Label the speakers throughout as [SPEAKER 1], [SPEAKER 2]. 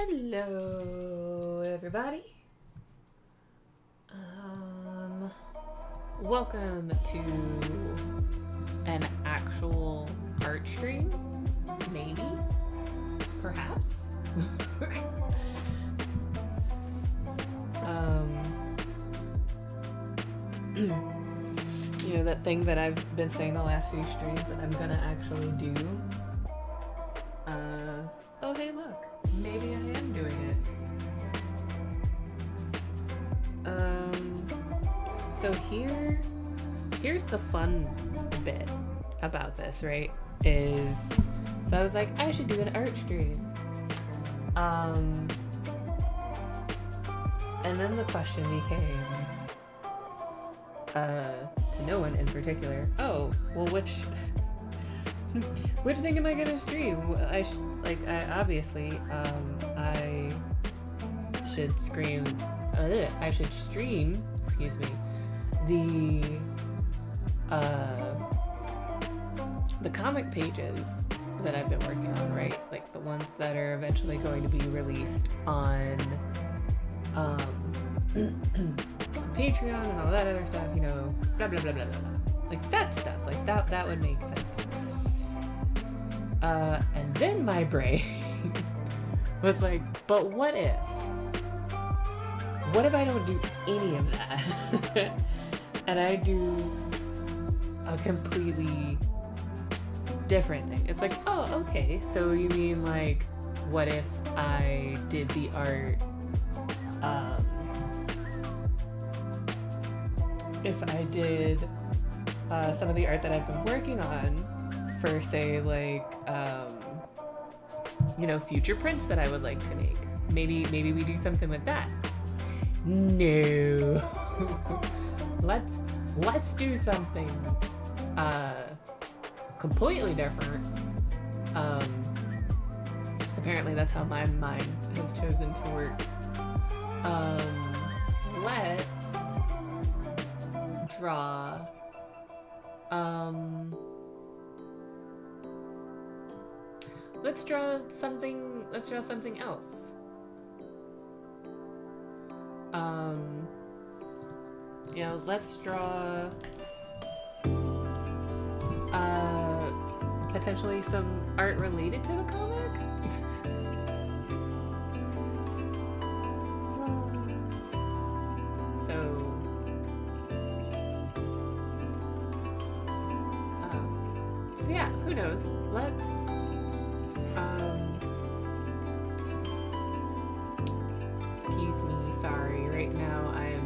[SPEAKER 1] Hello, everybody. Welcome to an actual art stream, maybe, perhaps. thing that I've been saying the last few streams that I'm gonna actually do. Oh hey look, maybe I am doing it. So here's the fun bit about this, right? So I was like, I should do an art stream. And then the question became, to no one in particular, oh, well, which thing am I gonna stream? I should stream, excuse me, the comic pages that I've been working on, right? Like the ones that are eventually going to be released on Patreon and all that other stuff, you know, blah blah blah blah blah. Like that stuff, like that would make sense. And then my brain was like, but what if I don't do any of that? And I do a completely different thing. It's like, oh, okay, so you mean like, what if I did the art, if I did some of the art that I've been working on for, say, like, you know, future prints that I would like to make. Maybe we do something with that. No. Let's do something completely different. So apparently that's how my mind has chosen to work. Let's draw let's draw something else. You know, let's draw potentially some art related to the comic. So yeah, who knows? Let's excuse me, sorry. Right now I am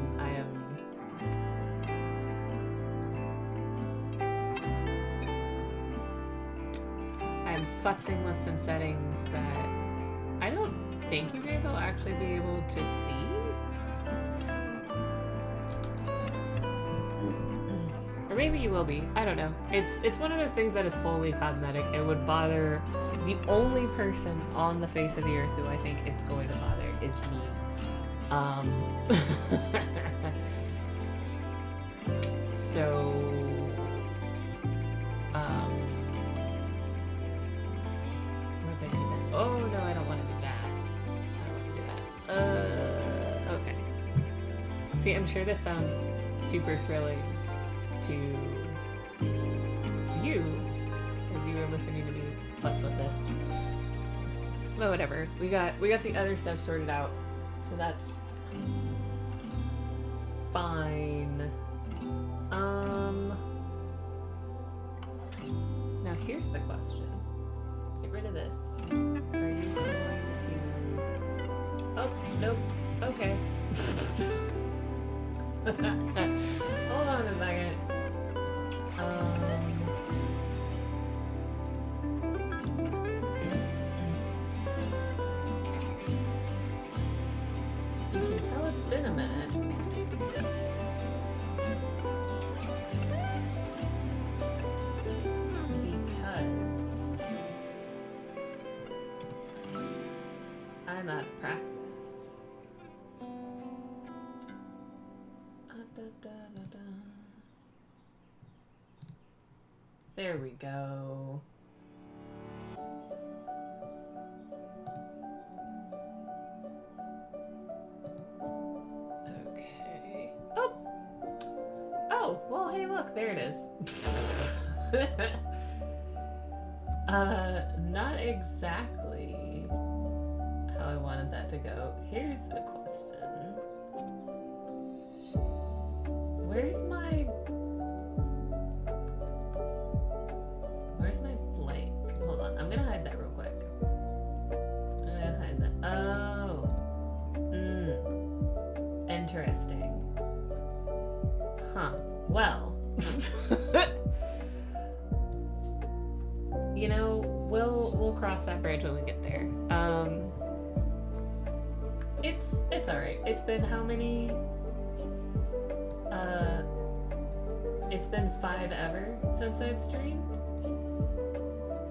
[SPEAKER 1] futzing with some settings that I don't think you guys will actually be able to see. Or maybe you will be. I don't know. It's one of those things that is wholly cosmetic. It would bother the only person on the face of the earth who I think it's going to bother is me. So what if I do that? Oh no, I don't want to do that. I don't want to do that. Okay. See, I'm sure this sounds super thrilling to you as you are listening to me futz with this. But whatever. We got the other stuff sorted out. So that's fine. Now here's the question. Get rid of this. Are you going to... Oh, nope. Okay. Hold on a second. You can tell it's been a minute. Because I'm out of practice. There we go. Okay. Oh! Oh, well, hey, look, there it is. Not exactly how I wanted that to go. Here's the question. Where's my Well, you know, we'll cross that bridge when we get there. It's all right. It's been how many? It's been 5 ever since I've streamed.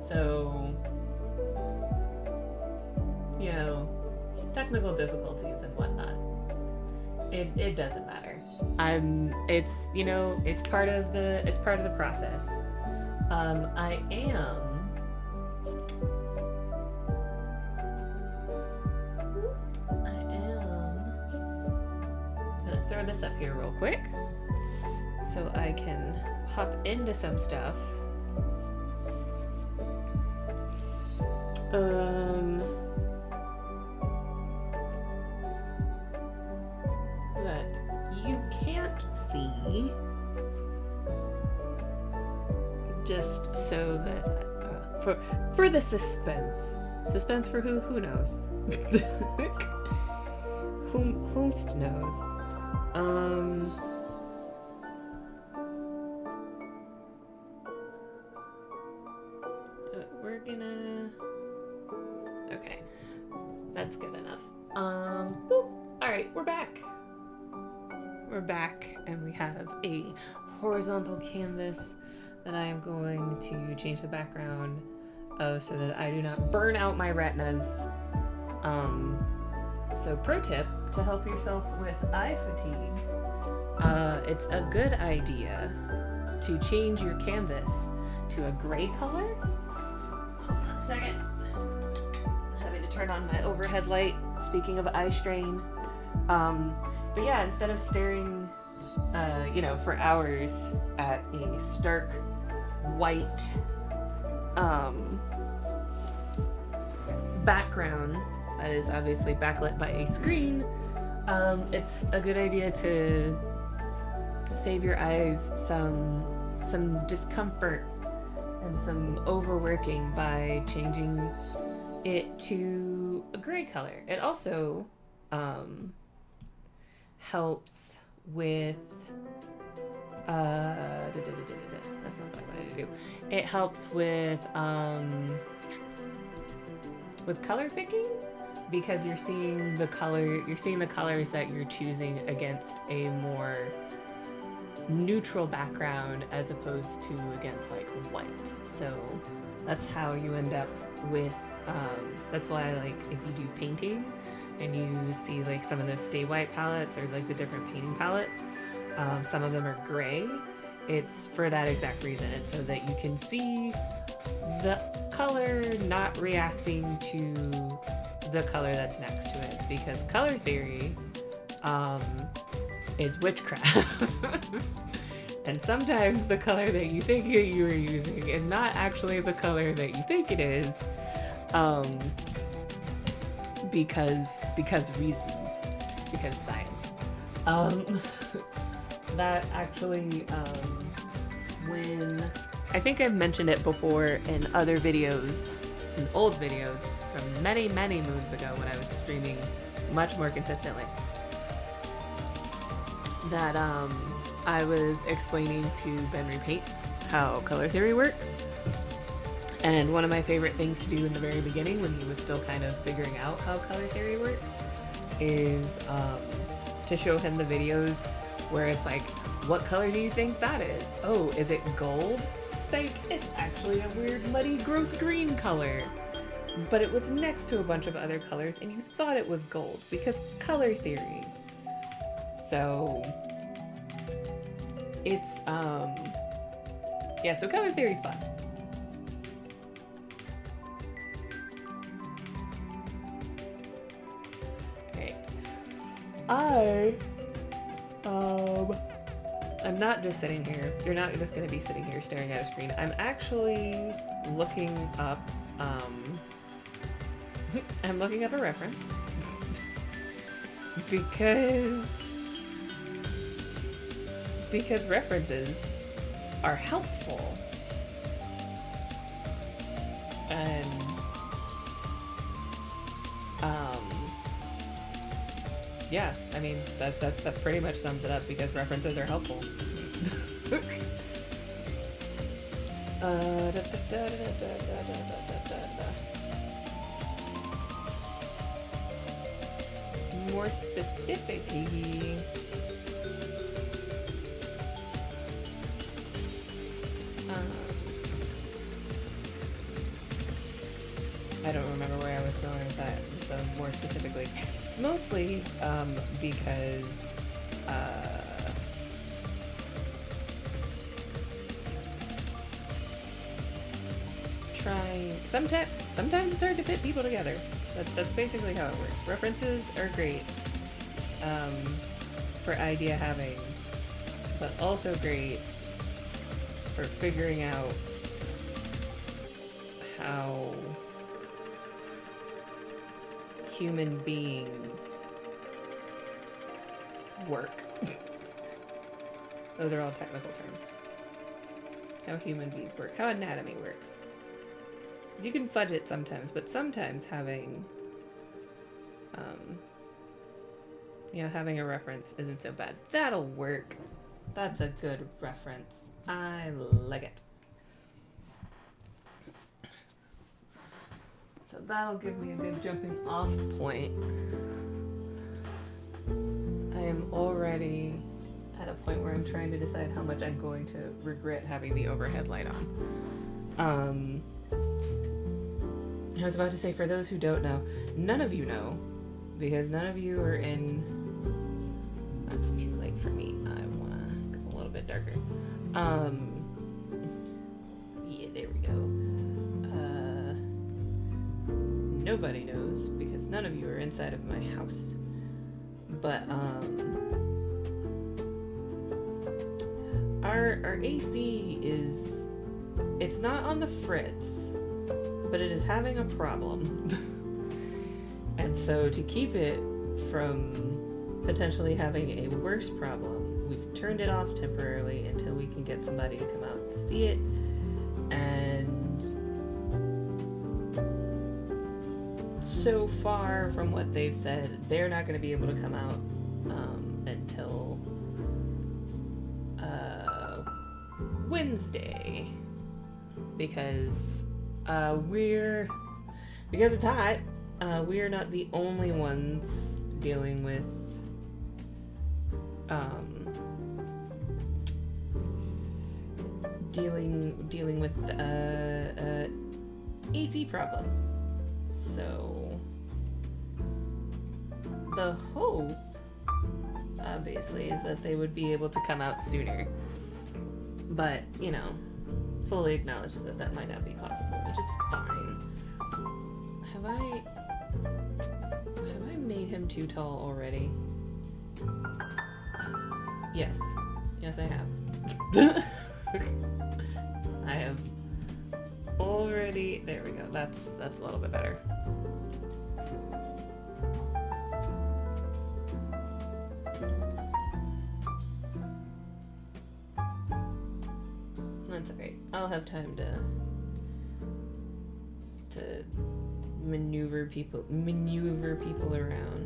[SPEAKER 1] So, you know, technical difficulties and whatnot. It doesn't matter. It's, you know, it's part of the process. I am gonna throw this up here real quick so I can hop into some stuff. That you can't see, just so that for the suspense for who knows. Whomst knows. We're gonna, okay, that's good enough. Boop. All right, we're back, and we have a horizontal canvas that I am going to change the background of so that I do not burn out my retinas. So pro tip to help yourself with eye fatigue, it's a good idea to change your canvas to a gray color. Hold on a second. I'm having to turn on my overhead light, speaking of eye strain. But yeah, instead of staring, you know, for hours at a stark white background that is obviously backlit by a screen, it's a good idea to save your eyes some discomfort and some overworking by changing it to a gray color. It also helps with that's not what I wanted to do. It helps with color picking, because you're seeing the colors that you're choosing against a more neutral background as opposed to against like white. So that's how you end up with that's why, like, if you do painting and you see like some of those Stay White palettes or like the different painting palettes, some of them are gray. It's for that exact reason. It's so that you can see the color not reacting to the color that's next to it, because color theory is witchcraft. And sometimes the color that you think you are using is not actually the color that you think it is, because reasons, because science. That actually, when I think I've mentioned it before in other videos, in old videos from many moons ago when I was streaming much more consistently, that I was explaining to Ben Repaints how color theory works. And one of my favorite things to do in the very beginning, when he was still kind of figuring out how color theory works, is to show him the videos where it's like, what color do you think that is? Oh, is it gold? Psych, it's actually a weird, muddy, gross green color. But it was next to a bunch of other colors and you thought it was gold because color theory. So it's, yeah, so color theory is fun. Alright. I'm not just sitting here. You're not just going to be sitting here staring at a screen. I'm actually looking up, I'm looking up a reference. because references are helpful. And, yeah, I mean, that pretty much sums it up, because references are helpful. Da, da, da, da, da, da, da, da, da. More specifically, I don't remember where I was going with that. So more specifically, it's mostly because sometimes it's hard to fit people together. That's basically how it works. References are great for idea having, but also great for figuring out how human beings work. Those are all technical terms. How human beings work, how anatomy works. You can fudge it sometimes, but sometimes having having a reference isn't so bad. That'll work. That's a good reference. I like it. So that'll give me a good jumping off point. I am already at a point where I'm trying to decide how much I'm going to regret having the overhead light on. I was about to say, for those who don't know, none of you know, because none of you are in... That's too late for me. I want to go a little bit darker. Yeah, there we go. Nobody knows, because none of you are inside of my house. But, our AC is... It's not on the fritz, but it is having a problem. And so to keep it from potentially having a worse problem, we've turned it off temporarily until we can get somebody to come out to see it. And so far from what they've said, they're not going to be able to come out until Wednesday, because it's hot. We are not the only ones dealing with dealing with AC problems. So the hope, obviously, is that they would be able to come out sooner. But, fully acknowledges that might not be possible, which is fine. Have I made him too tall already? Yes. Yes, I have. I have already... There we go. That's a little bit better. That's okay. I'll have time to maneuver people around.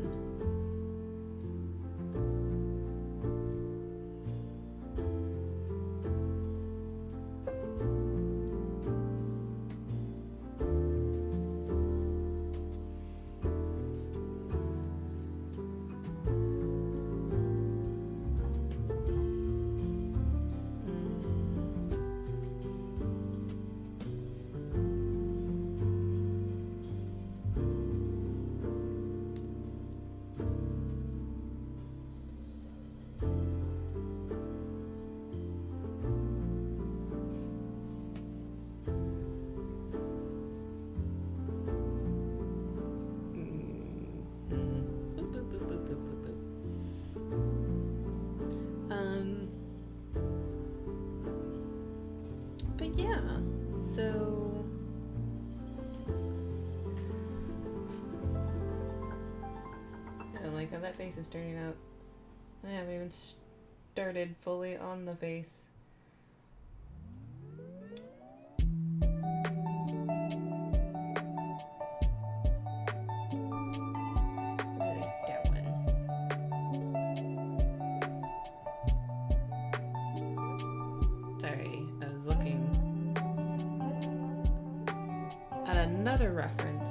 [SPEAKER 1] But yeah, so I don't like how that face is turning out. I haven't even started fully on the face. Sorry, I was looking at another reference.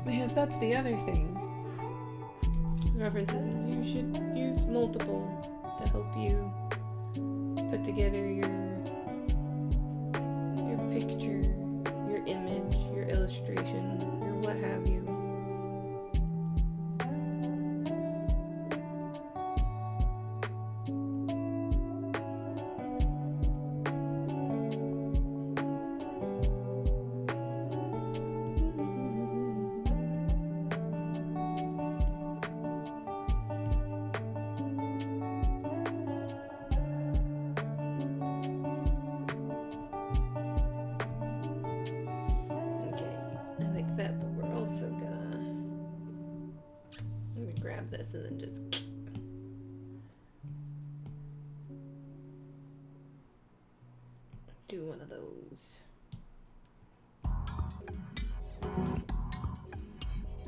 [SPEAKER 1] Because that's the other thing. References, you should use multiple to help you put together your picture, your image, your illustration, your what have you. This and then just do one of those.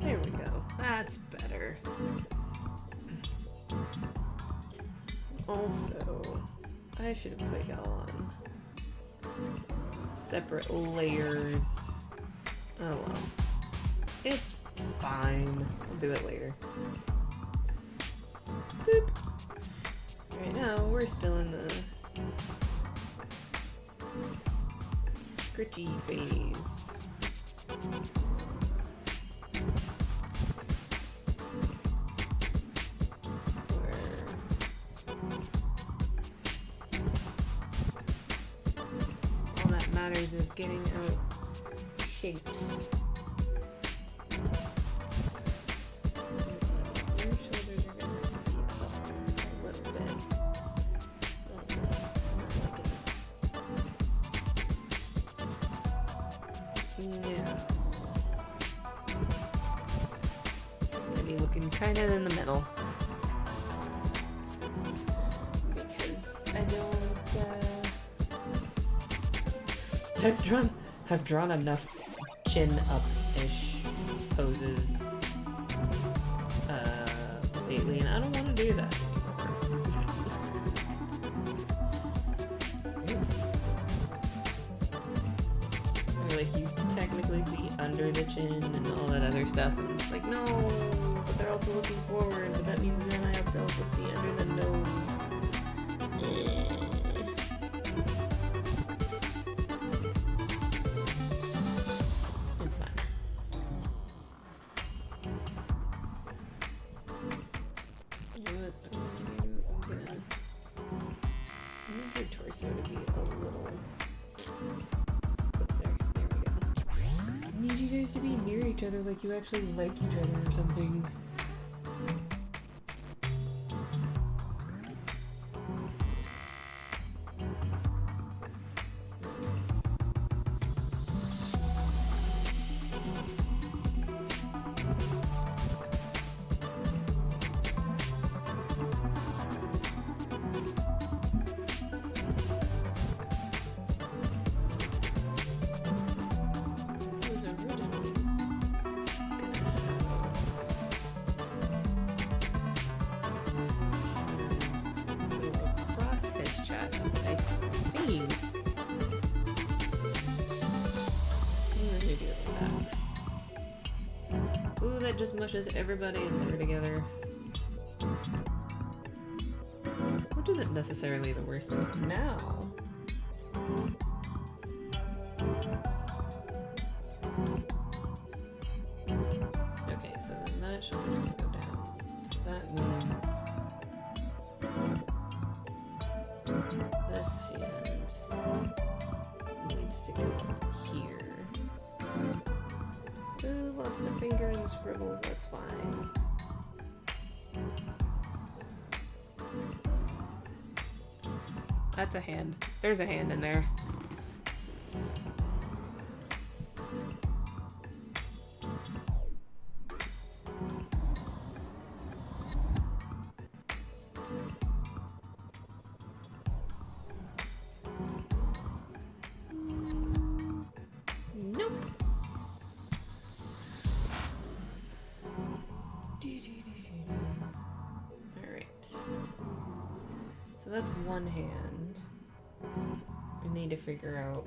[SPEAKER 1] There we go. That's better. Also, I should have put y'all on separate layers. Oh well. It's fine. I'll do it later. Boop. Right now, we're still in the scritchy phase. Where all that matters is getting out shapes. Kind of in the middle, because I don't. I've drawn enough chin up-ish poses lately, and I don't want to do that anymore. Or like you technically see under the chin and all that other stuff, and it's like no. They're also looking forward, but that means then I have to also see under the nose. It's fine. You know what I'm gonna do? I need your torso to be a little closer. There we go. I need you guys to be near each other like you actually like each other or something. That just mushes everybody in there together. Which isn't necessarily the worst one now. Okay, so then that shoulder's gonna go down. So that means this hand needs to go up here. Ooh, lost a finger in the scribbles, that's fine. That's a hand. There's a hand in there. So that's one hand. I need to figure out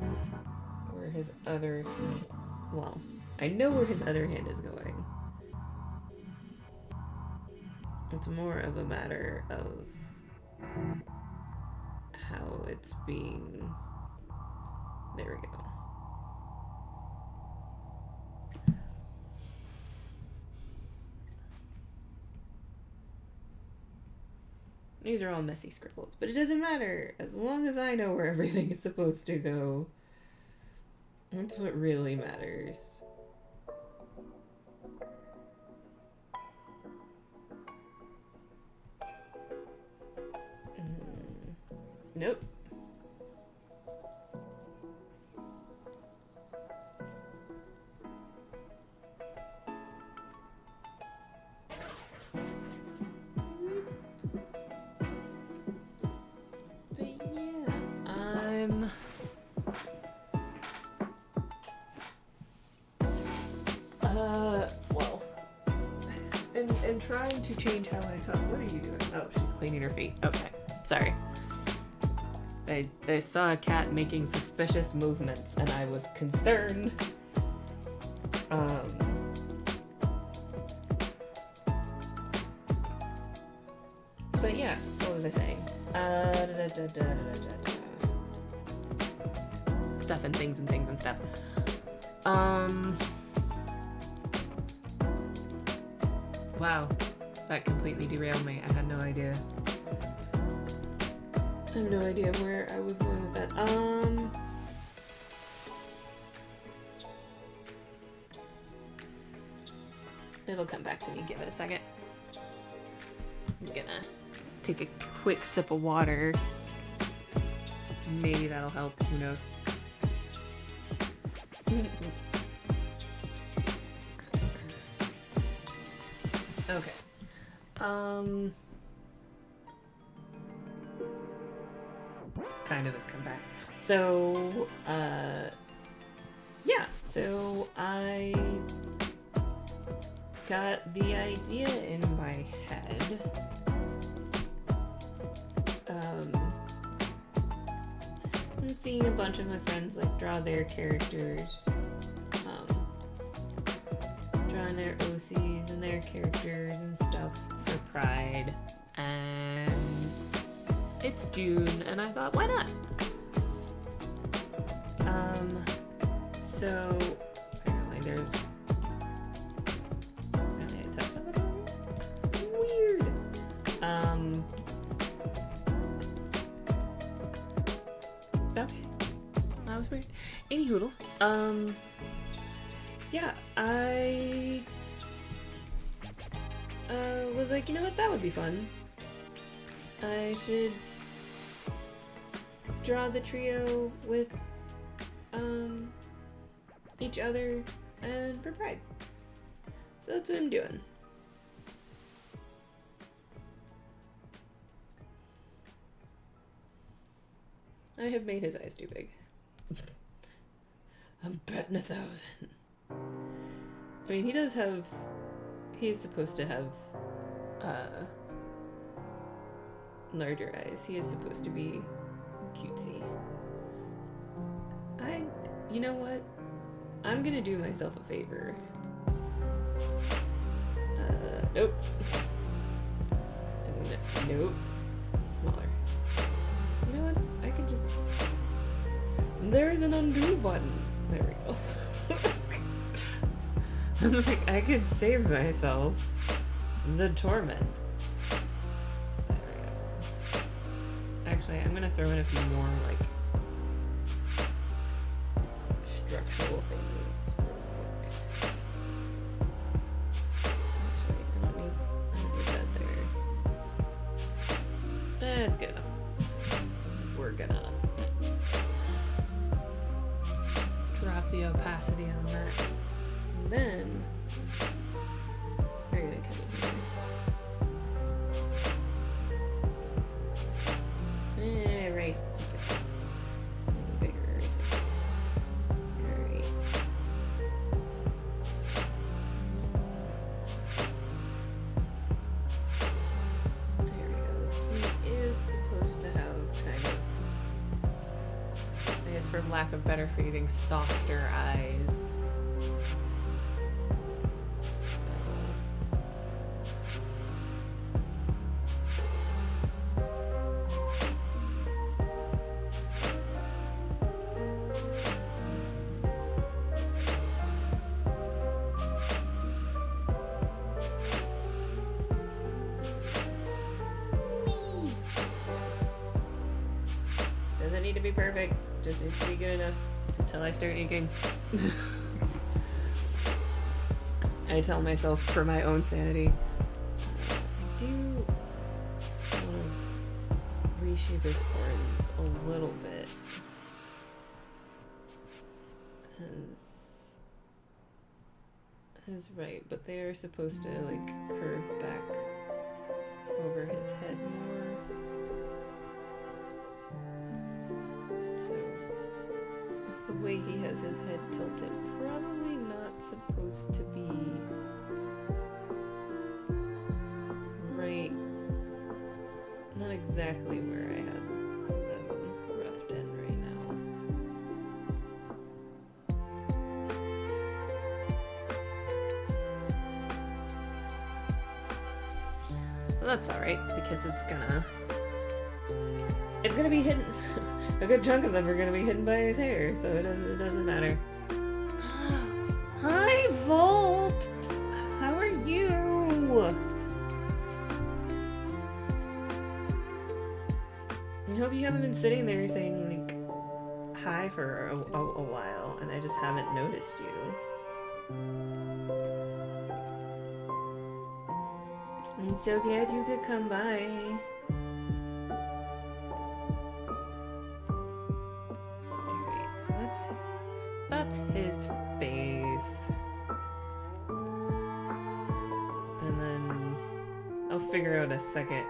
[SPEAKER 1] where his other... Well, I know where his other hand is going. It's more of a matter of how it's being... There we go. These are all messy scribbles, but it doesn't matter as long as I know where everything is supposed to go. That's what really matters. Nope. But yeah, well, and trying to change how I talk. What are you doing? Oh, she's cleaning her feet. Okay, sorry. I saw a cat making suspicious movements and I was concerned. But yeah, what was I saying? Stuff and things and stuff. Wow, that completely derailed me. I had no idea. I have no idea where I was going with that. It'll come back to me. Give it a second. I'm gonna take a quick sip of water. Maybe that'll help. Who knows? Okay. Kind of has come back. So, yeah. So I got the idea in my head. And seeing a bunch of my friends like draw their characters, drawing their OCs and their characters and stuff for Pride, and it's June, and I thought, why not? So apparently I touched on it. Weird. Okay. That was weird. Any hoodles. Yeah, I was like, you know what, that would be fun. I should draw the trio with each other and for Pride. So that's what I'm doing. I have made his eyes too big. I'm betting 1,000. I mean, he's supposed to have larger eyes. He is supposed to be cutesy. You know what? I'm gonna do myself a favor. Nope. Nope. Smaller. You know what? I could just... There's an undo button. There we go. I was like, I could save myself the torment. There we go. Actually, I'm gonna throw in a few more, like, structural things real quick. Actually, I don't need that there. It's good enough. We're gonna drop the opacity on that. And then we're gonna come in here. Erase. Okay. Slightly bigger eraser. Alright. There we go. He is supposed to I guess for lack of better phrasing, softer eyes. Doesn't need to be perfect, just needs to be good enough until I start inking. I tell myself for my own sanity, I do want to reshape his horns a little bit. Is right, but they are supposed to like curve back over his head more. So, with the way he has his head tilted, probably not supposed to be right, not exactly where I had them roughed in right now. Well, that's alright, because it's gonna be hidden. A good chunk of them are gonna be hidden by his hair, so it doesn't matter. Hi, Volt! How are you? I hope you haven't been sitting there saying, like, hi for a while, and I just haven't noticed you. I'm so glad you could come by. That's his face. And then I'll figure out a second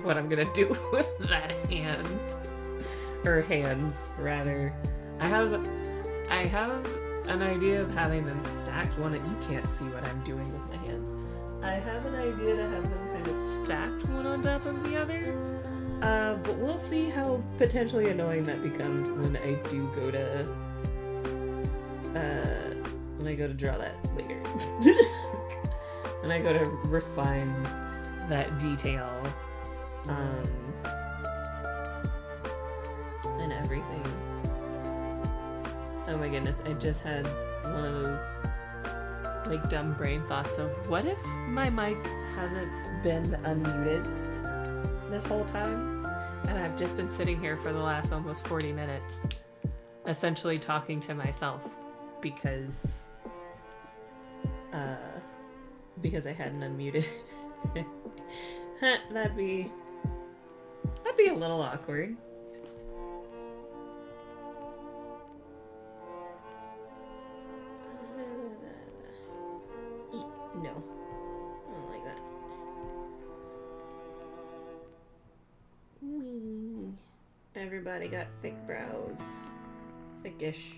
[SPEAKER 1] what I'm gonna do with that hand. Or hands, rather. I have an idea of having them stacked. One, you can't see what I'm doing with my hands. I have an idea to have them kind of stacked one on top of the other. But we'll see how potentially annoying that becomes when I do go to draw that later. When I go to refine that detail and everything. Oh my goodness, I just had one of those like dumb brain thoughts of what if my mic hasn't been unmuted this whole time and I've just been sitting here for the last almost 40 minutes essentially talking to myself because I hadn't unmuted. That'd be a little awkward. No, I don't like that. Everybody got thick brows. Thickish.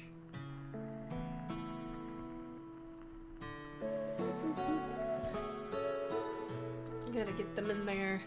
[SPEAKER 1] Gotta get them in there.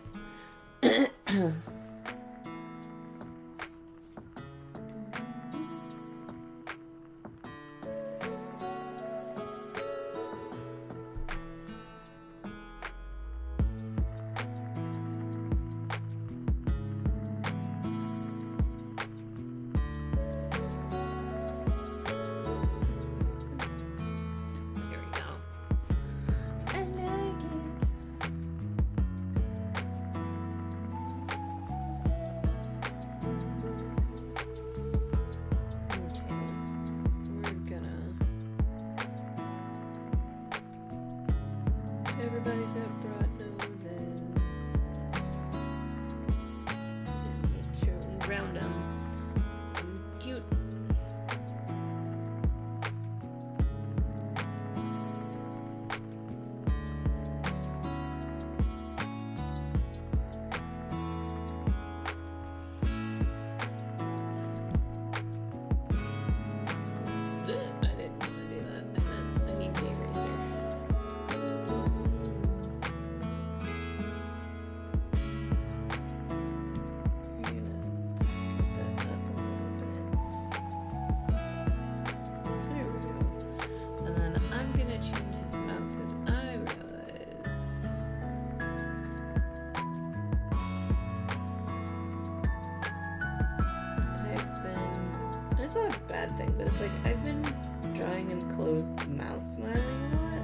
[SPEAKER 2] it's not a bad thing, but it's like I've been drawing in closed mouth smiling a lot.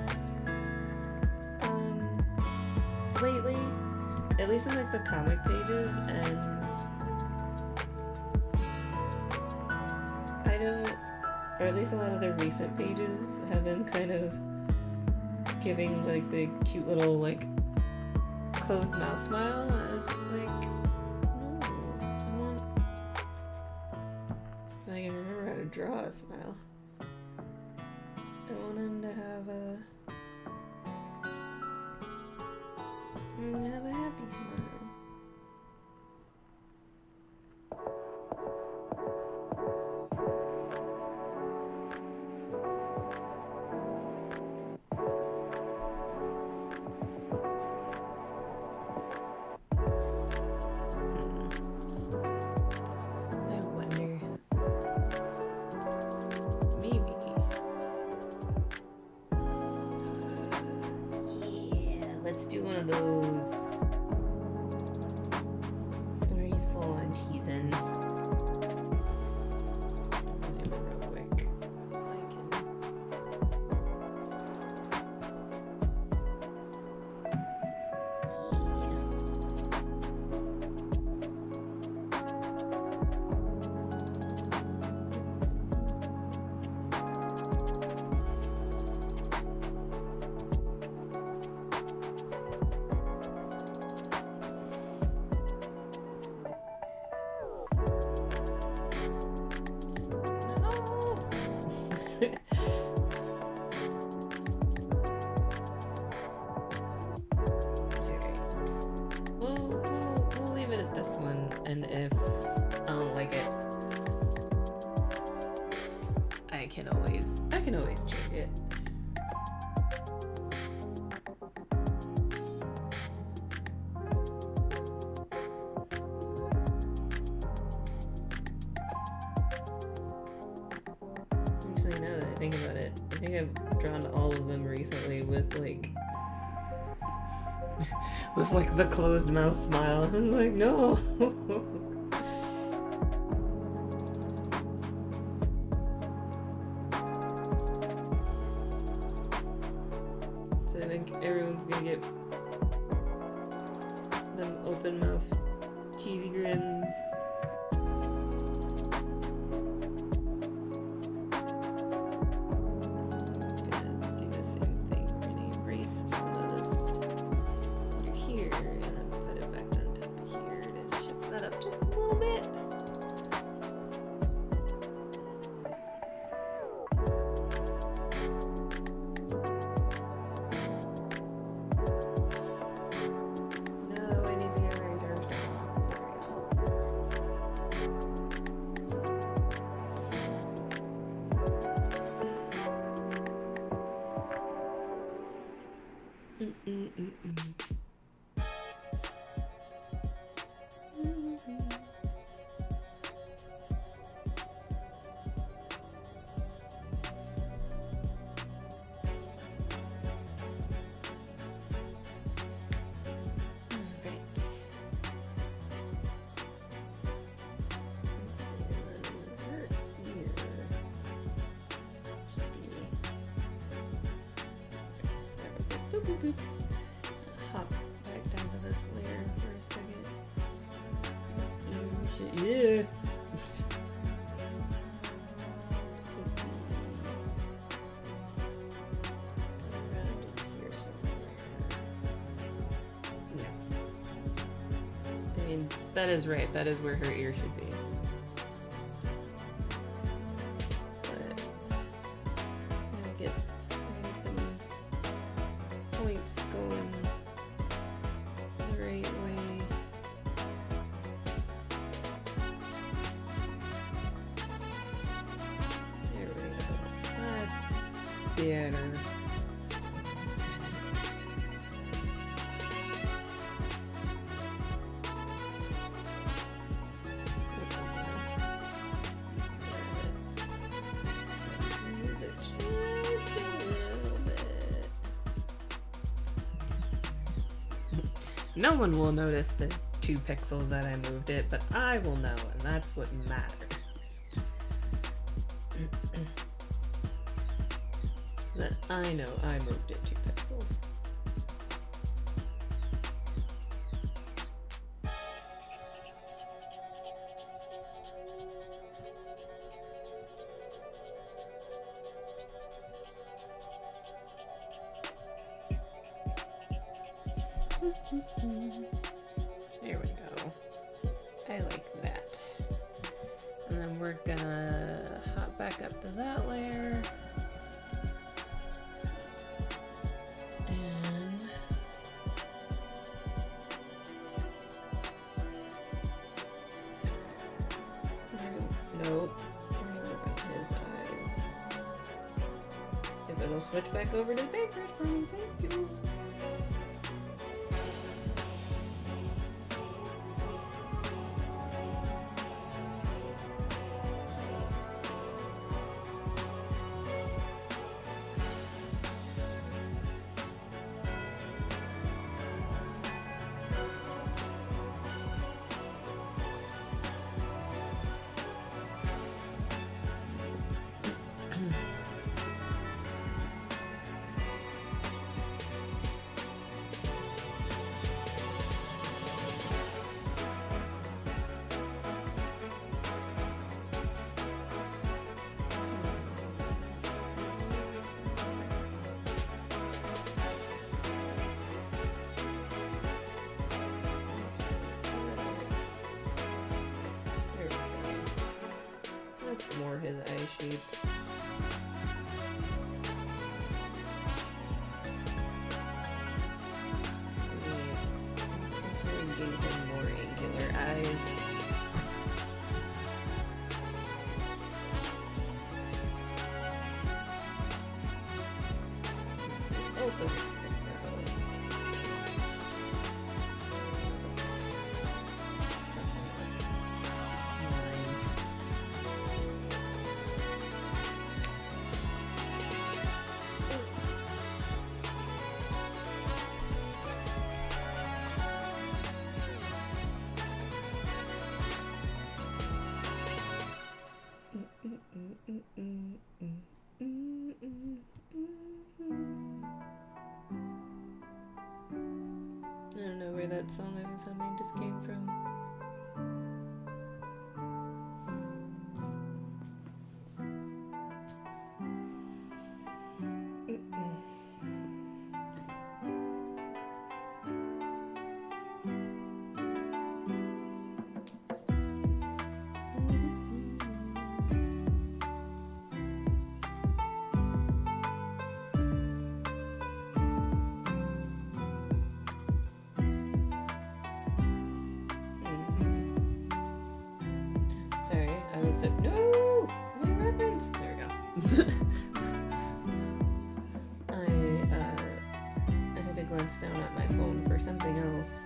[SPEAKER 2] Lately. At least in like the comic pages, and I don't, or at least a lot of the recent pages have been kind of giving like the cute little like closed mouth smile, and I was just like, no, I want, I can remember how to draw a smile. I want him to have a happy smile. I wonder. Maybe. Yeah, let's do one of those. Where he's full on teasing. Zoom in real quick. Like We'll leave it at this one, and if I don't like it, I can always change it. Actually, now that I think about it, I think I've drawn all of them recently with like with like the closed mouth smile. I'm like, no. So I think everyone's gonna get them open mouth cheesy grins. Gonna do the same thing. We're gonna erase some of this under here and then put it back on top of here to shift that up just a little bit. No, I need the eraser. Hop back down to this layer for a second. Yeah. Around in here somewhere. No. I mean, that is right. That is where her ear should be. But I gotta get them points going the right way. There we go. That's better. This one. Move it just a little bit. No one will notice the 2 pixels that I moved it, but I will know, and that's what matters. that I know I moved it 2 pixels. There we go. I like that. And then we're gonna hop back up to that layer. And nope. We're gonna work on his eyes. If it'll switch back over to paintbrush for me, thank you. There we go. That's more his eye shape. Essentially gave him more angular eyes. Also gets thick brows. I don't know where that song I was humming just came from. Sorry, I was so no my reference. There we go. I had to glance down at my phone for something else,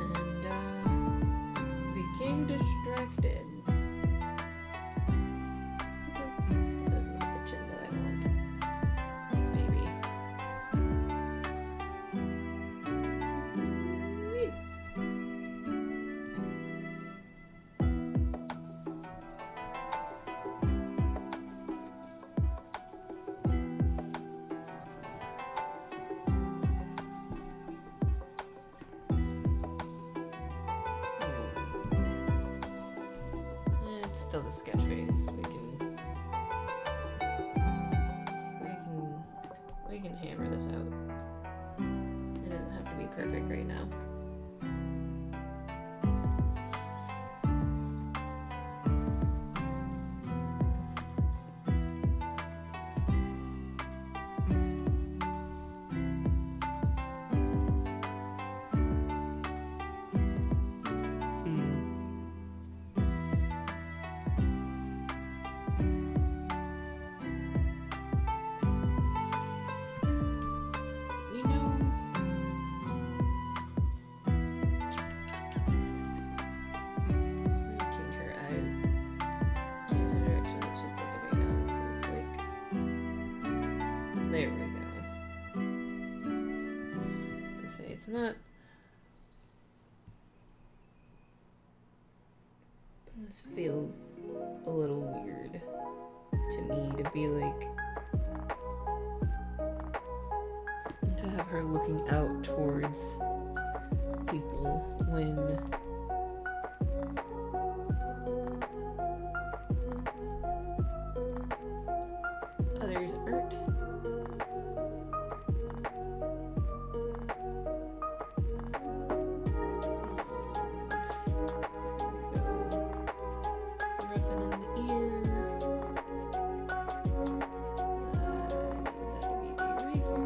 [SPEAKER 2] and became distracted. That's not the chin that I want. Maybe. Whee! It's still the sketch phase. We can hammer this out. It doesn't have to be perfect right now. You know, I'm gonna change her eyes. Change the direction that she's looking right now. 'Cause, like, there we go. I say it's not. This feels a little weird to me to be like, to have her looking out towards people when others aren't. Ruffin in the ear. That to be the eraser.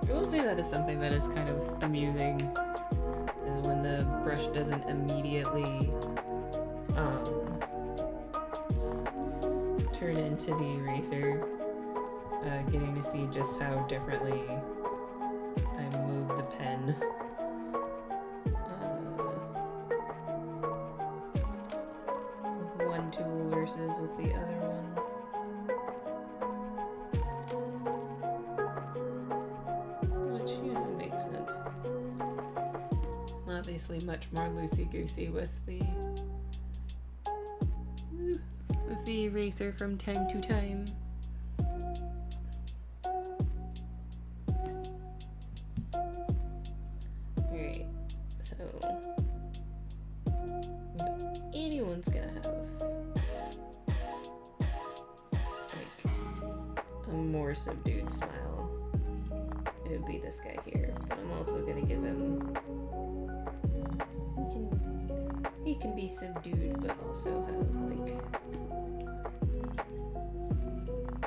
[SPEAKER 1] I will say that is something that is kind of amusing, is when the brush doesn't immediately turn into the eraser. Getting to see just how differently I move the pen.
[SPEAKER 2] With one tool versus with the other one. Which, makes sense.
[SPEAKER 1] Obviously much more loosey-goosey with the eraser from time to time.
[SPEAKER 2] Alright, so if anyone's gonna have like a more subdued smile, it would be this guy here. But I'm also gonna give him, he can be subdued but also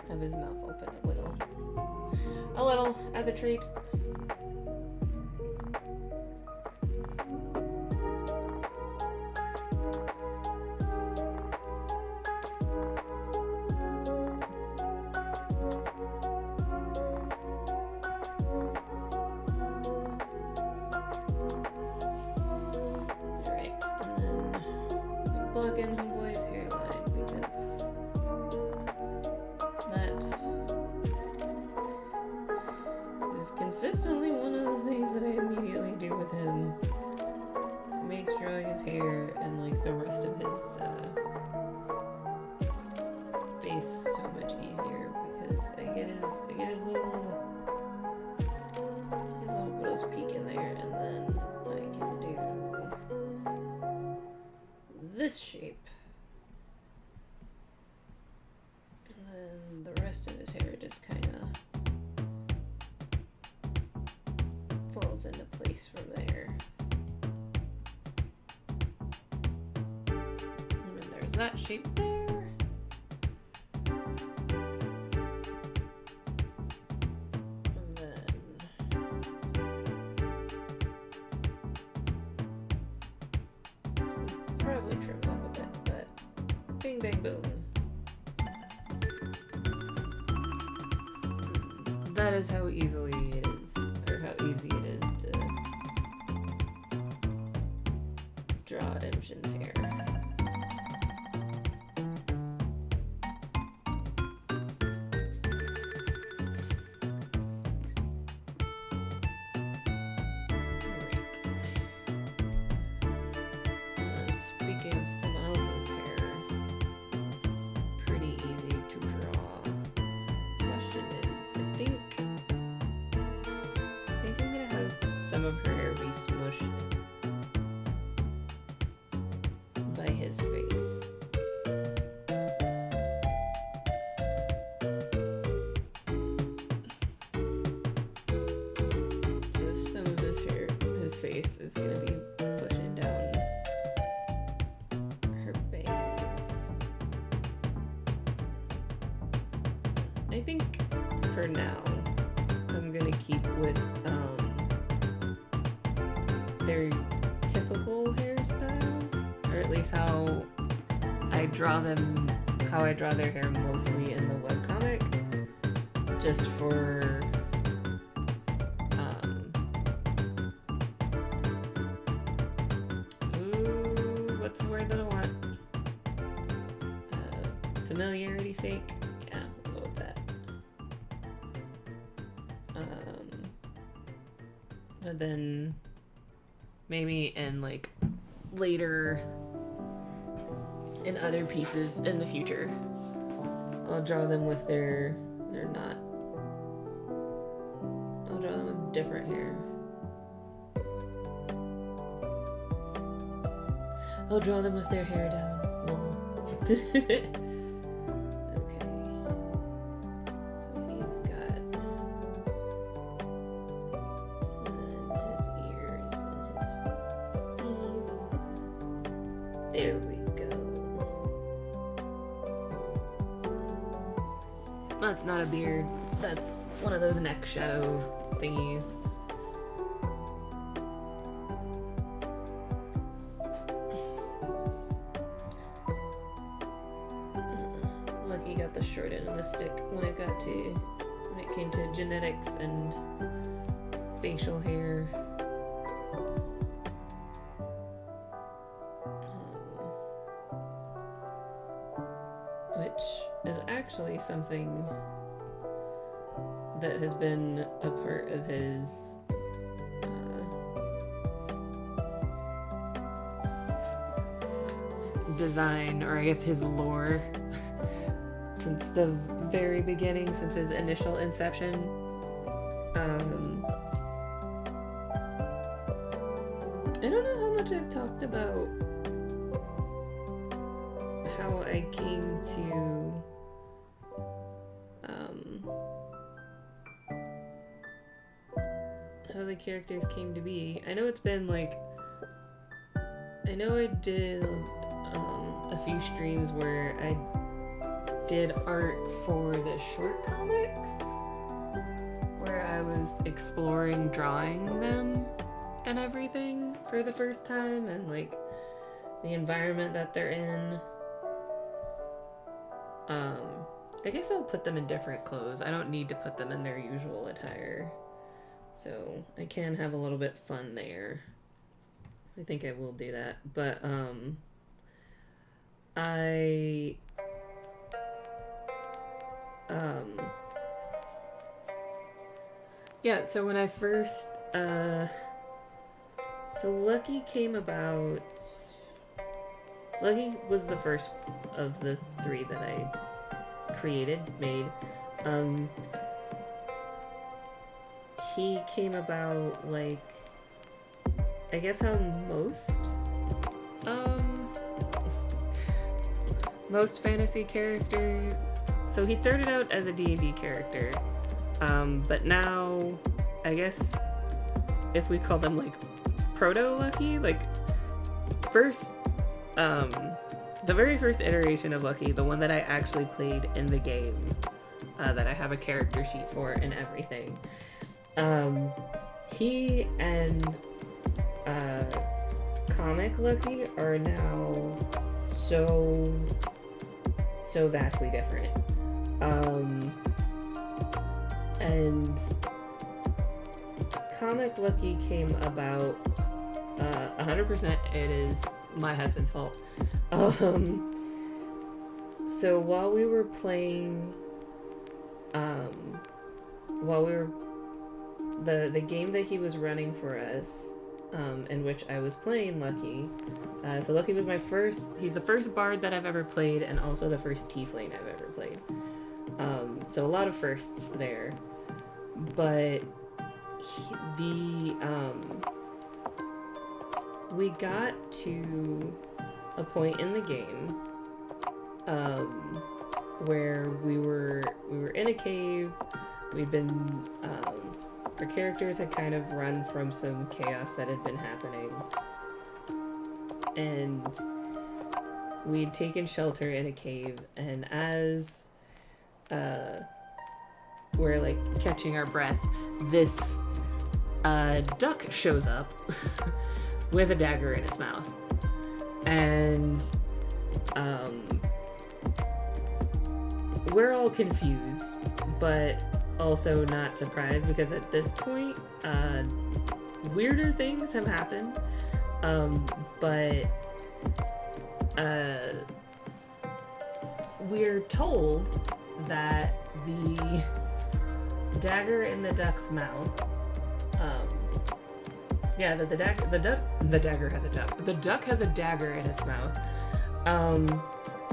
[SPEAKER 2] have his mouth open a little as a treat. Alright, and then plug in Homeboy's hairline because that is consistently one of the things that I immediately do with him. It makes drawing his hair and like the rest of his face so much easier because I get his little widow's peak in there, and then I can do this shape. And then the rest of his hair just kind of falls into place from there. And then there's that shape there. And then probably trim it up a bit, but bing bang boom.
[SPEAKER 1] That is how easily it is, or how easy it is to
[SPEAKER 2] Draw Imshin's hair. Speaking of someone else's hair, it's pretty easy to draw. Question is, I think I'm gonna have some of her hair be smushed by his face. So some of this hair, his face, is gonna be pushing down her bangs. I think for now, I'm gonna keep with their typical hairstyle, or at least how I draw them, how I draw their hair mostly in the webcomic, just for what's the word that I want? Familiarity's sake. Yeah, we'll go with that. But then maybe in like
[SPEAKER 1] later in other pieces in the future.
[SPEAKER 2] I'll draw them with they're not. I'll draw them with different hair. I'll draw them with their hair down long. Okay. So he's got his ears and his teeth. There we go.
[SPEAKER 1] That's not a beard. That's one of those neck shadow thingies.
[SPEAKER 2] Lucky got the short end of the stick when it came to genetics and facial hair. Which is actually something that has been a part of his
[SPEAKER 1] design, or I guess his lore, since the very beginning, since his initial inception.
[SPEAKER 2] I don't know how much I've talked about how I came to how the characters came to be. I know it's been like, I know I did a few streams where I did art for the short comics, where I was exploring drawing them and everything for the first time, and like the environment that they're in. I guess I'll put them in different clothes. I don't need to put them in their usual attire, so I can have a little bit fun there. I think I will do that, but yeah, so when I first so Lucky came about. Lucky was the first of the three that I made. He came about like, I guess how most fantasy character. So he started out as a D&D character, but now I guess if we call them like proto-Lucky, like first, the very first iteration of Lucky, the one that I actually played in the game, that I have a character sheet for and everything, he and comic Lucky are now so vastly different. And comic Lucky came about 100%. It is my husband's fault. So while we were playing, the game that he was running for us, in which I was playing Lucky. So Lucky was he's the first bard that I've ever played, and also the first tiefling I've ever played. So a lot of firsts there. But we got to a point in the game where we were in a cave. We'd been our characters had kind of run from some chaos that had been happening, and we'd taken shelter in a cave, and as we're like catching our breath, this duck shows up with a dagger in its mouth, and we're all confused, but also not surprised, because at this point weirder things have happened, but we're told that the dagger in the duck's mouth
[SPEAKER 1] Yeah, that the dagger has a duck. The duck has a dagger in its mouth.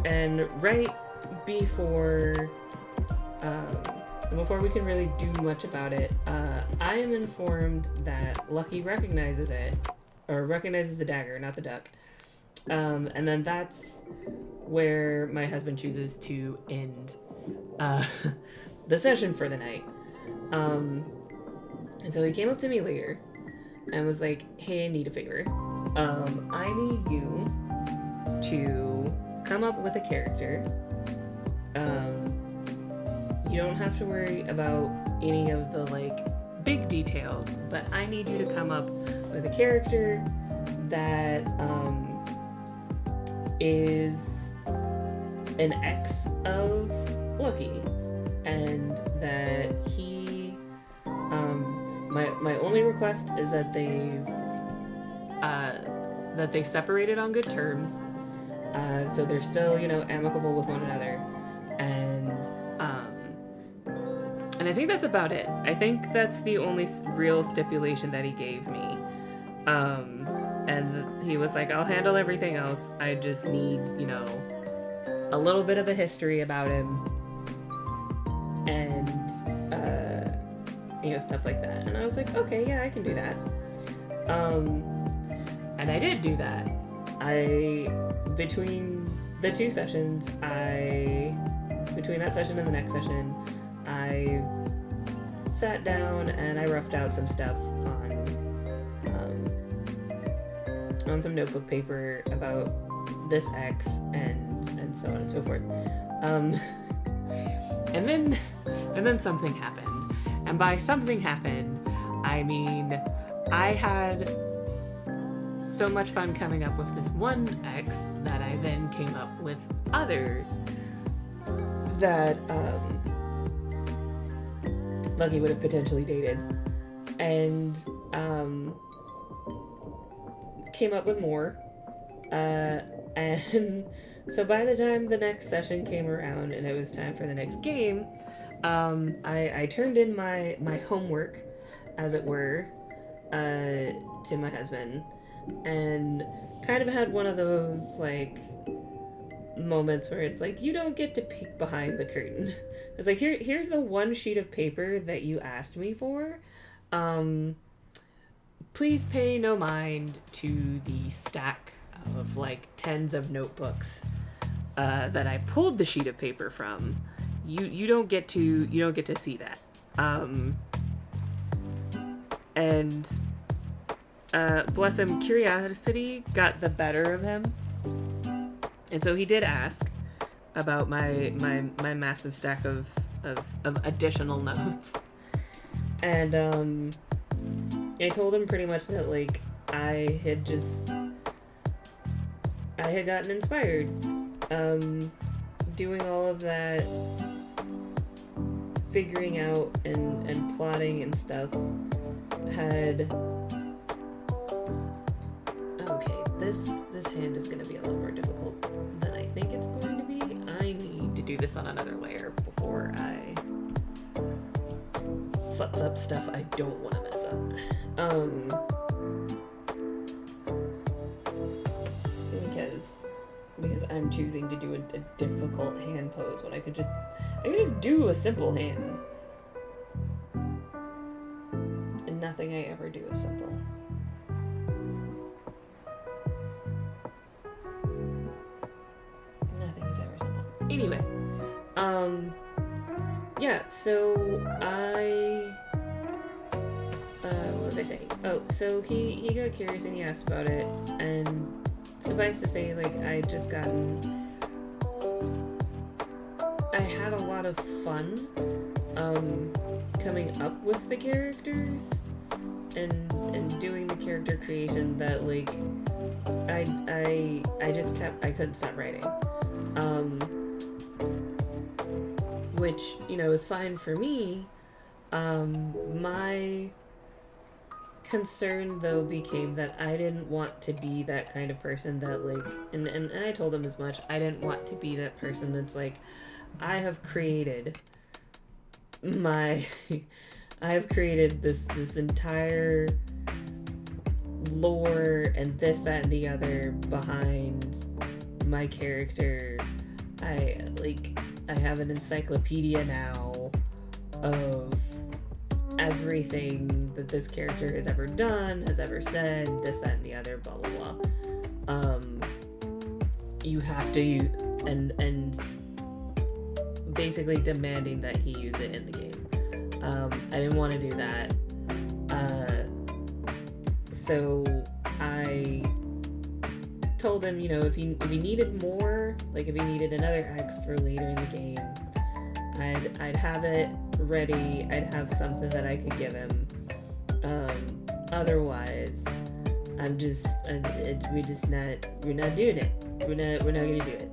[SPEAKER 1] And right before we can really do much about it, I am informed that Lucky recognizes it, or recognizes the dagger, not the duck. And then that's where my husband chooses to end the session for the night. And so he came up to me later and was like, hey, I need a favor. I need you to come up with a character. You don't have to worry about any of the like big details, but I need you to come up with a character that is an ex of Lucky, and that he my only request is that they separated on good terms, so they're still, you know, amicable with one another, and I think that's about it. I think that's the only real stipulation that he gave me. And he was like, I'll handle everything else. I just need, you know, a little bit of a history about him. And, you know, stuff like that. And I was like, okay, yeah, I can do that. And I did do that. Between the two sessions, between that session and the next session, I sat down and I roughed out some stuff on some notebook paper about this ex and so on and so forth. And then something happened. And by something happened, I mean, I had so much fun coming up with this one ex that I then came up with others that Lucky would have potentially dated, and came up with more, and so by the time the next session came around and it was time for the next game, I turned in my homework, as it were, to my husband, and kind of had one of those like moments where it's like, you don't get to peek behind the curtain. It's like, here's the one sheet of paper that you asked me for. Please pay no mind to the stack of like tens of notebooks that I pulled the sheet of paper from. You don't get to see that. And bless him, curiosity got the better of him. And so he did ask about my massive stack of additional notes. And I told him pretty much that like I had gotten inspired doing all of that figuring out and plotting and stuff had. Okay, this hand is going to be a little more difficult than I think it's going to be. I need to do this on another layer before I futz up stuff I don't want to mess up. Because I'm choosing to do a difficult hand pose when I could just do a simple hand. And nothing I ever do is simple. Anyway, yeah, so what was I saying? Oh, so he got curious and he asked about it, and suffice to say, like, I had a lot of fun, coming up with the characters, and doing the character creation that, like, I couldn't stop writing. Which, you know, is fine for me. My concern, though, became that I didn't want to be that kind of person that, like, and I told him as much, I didn't want to be that person that's like, I have created this entire
[SPEAKER 2] lore and this, that, and the other behind my character. I have an encyclopedia now of everything that this character has ever done, has ever said, this, that, and the other, blah, blah, blah. You have to, and basically demanding that he use it in the game. I didn't want to do that. So I told him, if he needed more, like if he needed another X for later in the game, I'd have it ready. I'd have something that I could give him. Otherwise, we're not doing it. We're not gonna do it.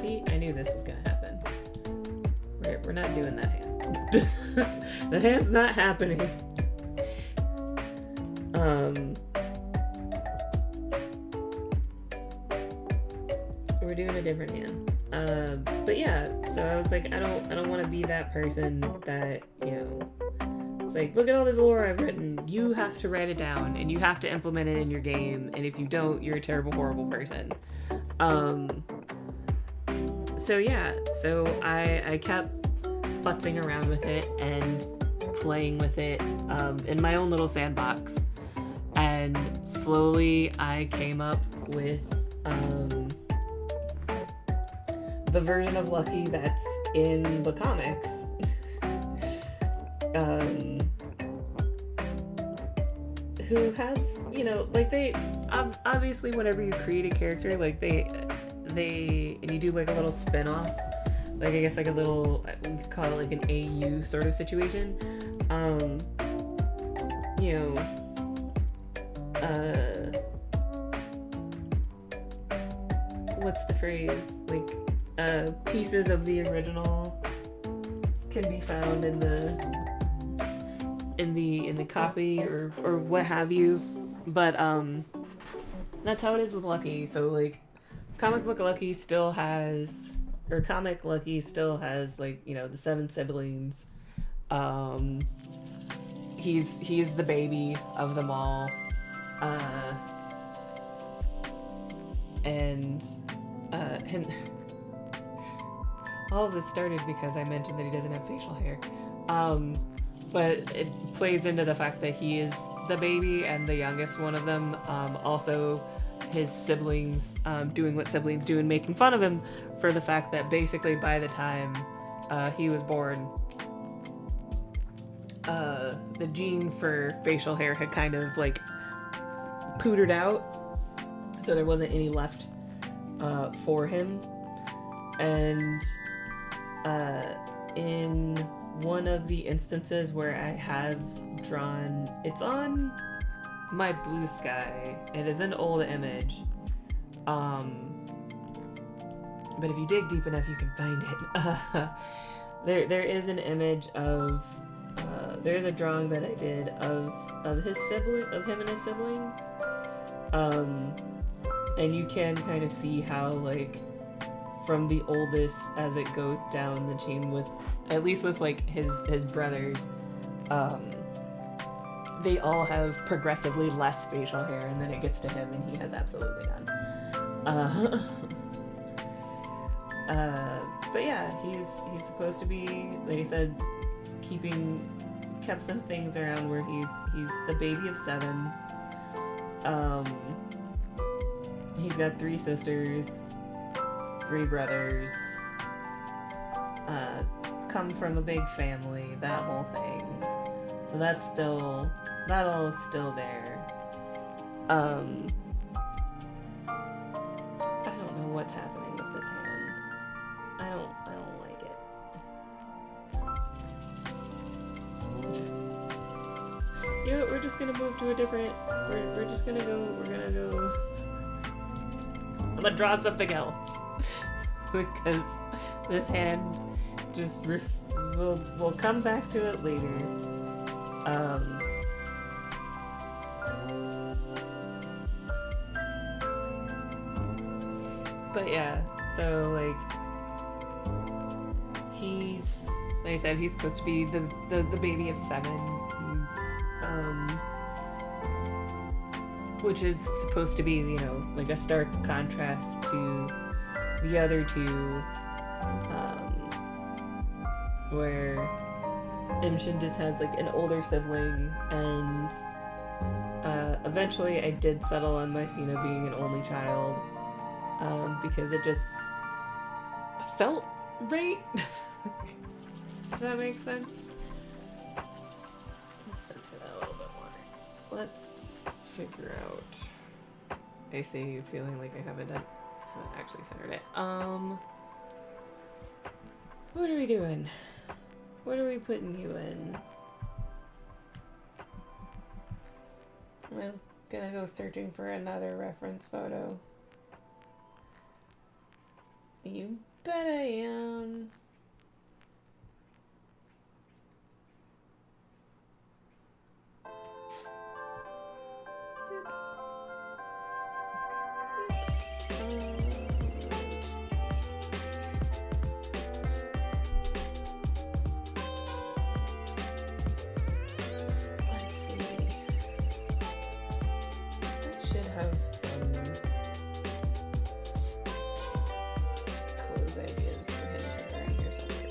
[SPEAKER 2] See, I knew this was gonna happen. We're not doing that hand. That hand's not happening. We're doing a different hand. But yeah, so I was like, I don't want to be that person that, it's like, look at all this lore I've written.
[SPEAKER 1] You have to write it down and you have to implement it in your game, and if you don't, you're a terrible, horrible person. So I kept futzing around with it and playing with it in my own little sandbox, and slowly I came up with the version of Lucky that's in the comics. Who has, they obviously, whenever you create a character, like they and you do like a little spin-off, like I guess like a little, we could call it like an AU sort of situation. What's the phrase? Like, pieces of the original can be found in the copy or what have you. But that's how it is with Lucky. So like, Comic Lucky still has like, the 7 siblings. He's the baby of them all. And all of this started because I mentioned that he doesn't have facial hair. But it plays into the fact that he is the baby and the youngest one of them. Also, his siblings doing what siblings do and making fun of him for the fact that basically by the time he was born, the gene for facial hair had kind of like pootered out, so there wasn't any left for him. And in one of the instances where I have drawn, it's on my Blue Sky. It is an old image. But if you dig deep enough, you can find it. There is an image of, there's a drawing that I did of him and his siblings. And you can kind of see how, like, from the oldest as it goes down the chain, with at least with like his brothers, they all have progressively less facial hair, and then it gets to him and he has absolutely none. But yeah, he's supposed to be, like I said, kept some things around where he's the baby of 7. He's got 3 sisters, 3 brothers, come from a big family, that whole thing. So that all is still there. I don't know what's happening with this hand. I don't like it. You know what, we're just gonna move to a different, we're gonna go, I'm gonna draw something else. Because this hand just we'll come back to it later. But yeah, so like like I said, he's supposed to be the baby of 7. Which is supposed to be, you know, like a stark contrast to the other two, where Imshin just has like an older sibling, and eventually I did settle on Mycena being an only child, because it just felt right. Does that make sense? Let's center that a little bit more. Let's figure out. I see you feeling like I haven't actually centered it. What are we doing? What are we putting you in? I'm gonna go searching for another reference photo. You bet I am. Let's see. I should have some clothes ideas for him around here somewhere.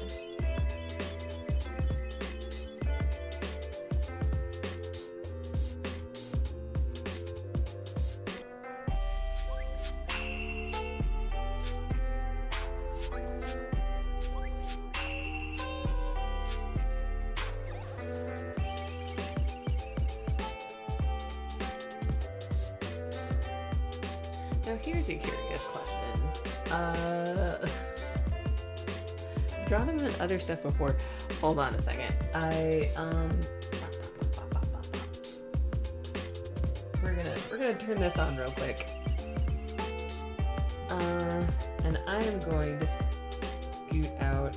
[SPEAKER 1] Now here's a curious question. I've drawn him in other stuff before. Hold on a second. We're gonna turn this on real quick. And I am going to scoot out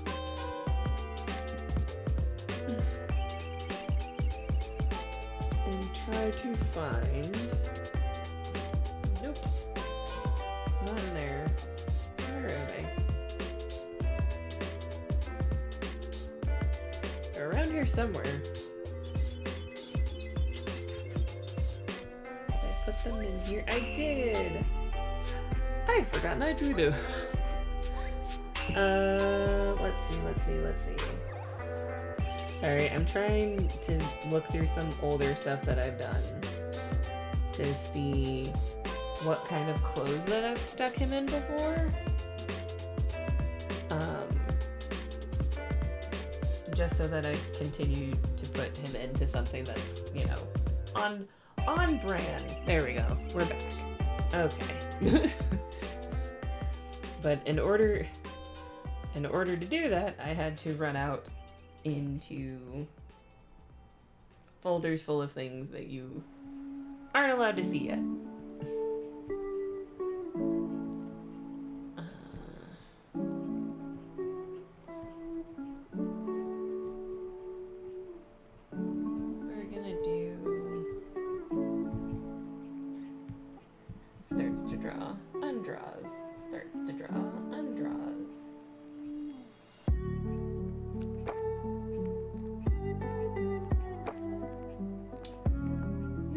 [SPEAKER 1] and try to find. Nope. Not in there. Where are they? They're around here somewhere. Did I put them in here? I did! I'd forgotten I drew them. Let's see. Sorry, I'm trying to look through some older stuff that I've done to see what kind of clothes that I've stuck him in before. Just so that I continue to put him into something that's, you know, on brand. There we go. We're back. Okay. But in order to do that, I had to run out into folders full of things that you aren't allowed to see yet. We're gonna do starts to draw, undraws, starts to draw, undraws.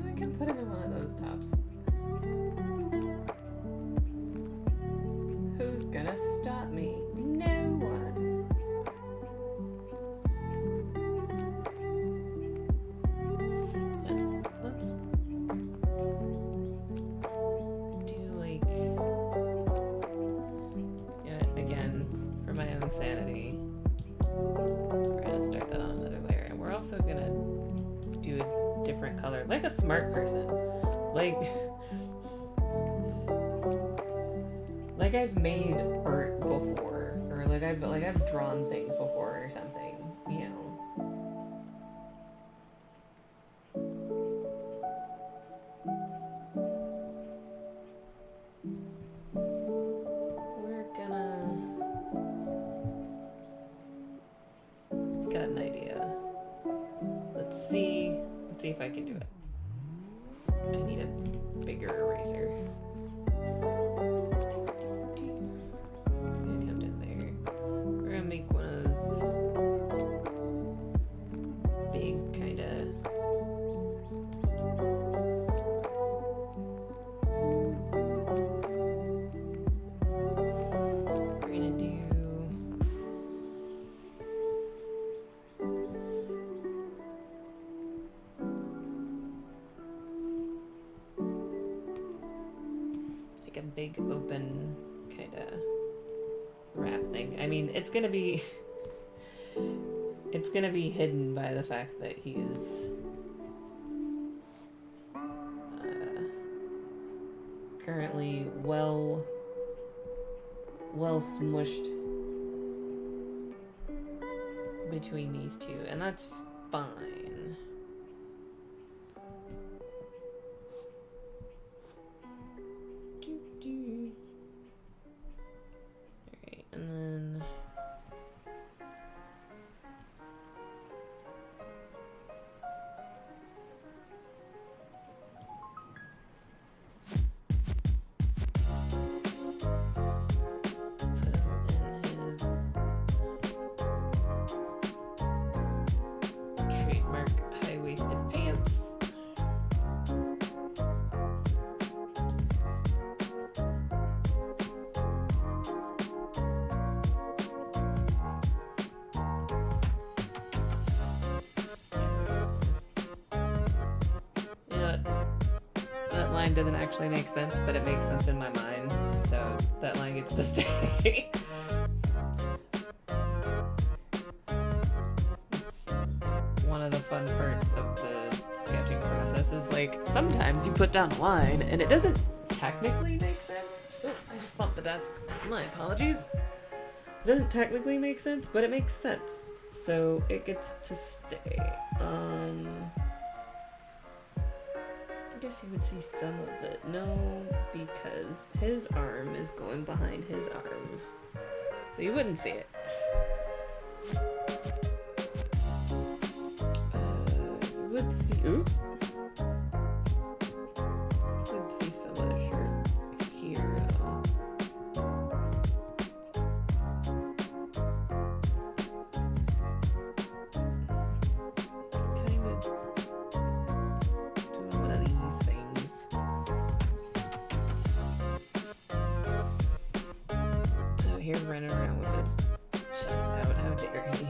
[SPEAKER 1] I can put him in one of those tops. Who's gonna stop me? No one. And let's do like, yeah, again, for my own sanity, we're gonna start that on another layer, and we're also gonna do a different color, like a smart person, like I've made art before, or like I've drawn things before or something, you know. We're gonna got an idea. Let's see if I can do it. I need a bigger eraser. It's gonna come down there. We're gonna make one of those big open kind of wrap thing. I mean, it's gonna be it's gonna be hidden by the fact that he is currently well smushed between these two, and that's fine. Alright, and then trademark high-waisted pants. You know what? That line doesn't actually make sense, but it makes sense in my mind, so that line gets to stay. One of the fun parts of the sketching process is like sometimes you put down a line and it doesn't technically make sense. Oh, I just bumped the desk. My apologies. It doesn't technically make sense, but it makes sense. So it gets to stay. I guess you would see some of it. No, because his arm is going behind his arm. So you wouldn't see it. You would see. Ooh. You would see some of the shirt here. It's kind of doing one of these things. Oh, here running around with his chest out. How dare he?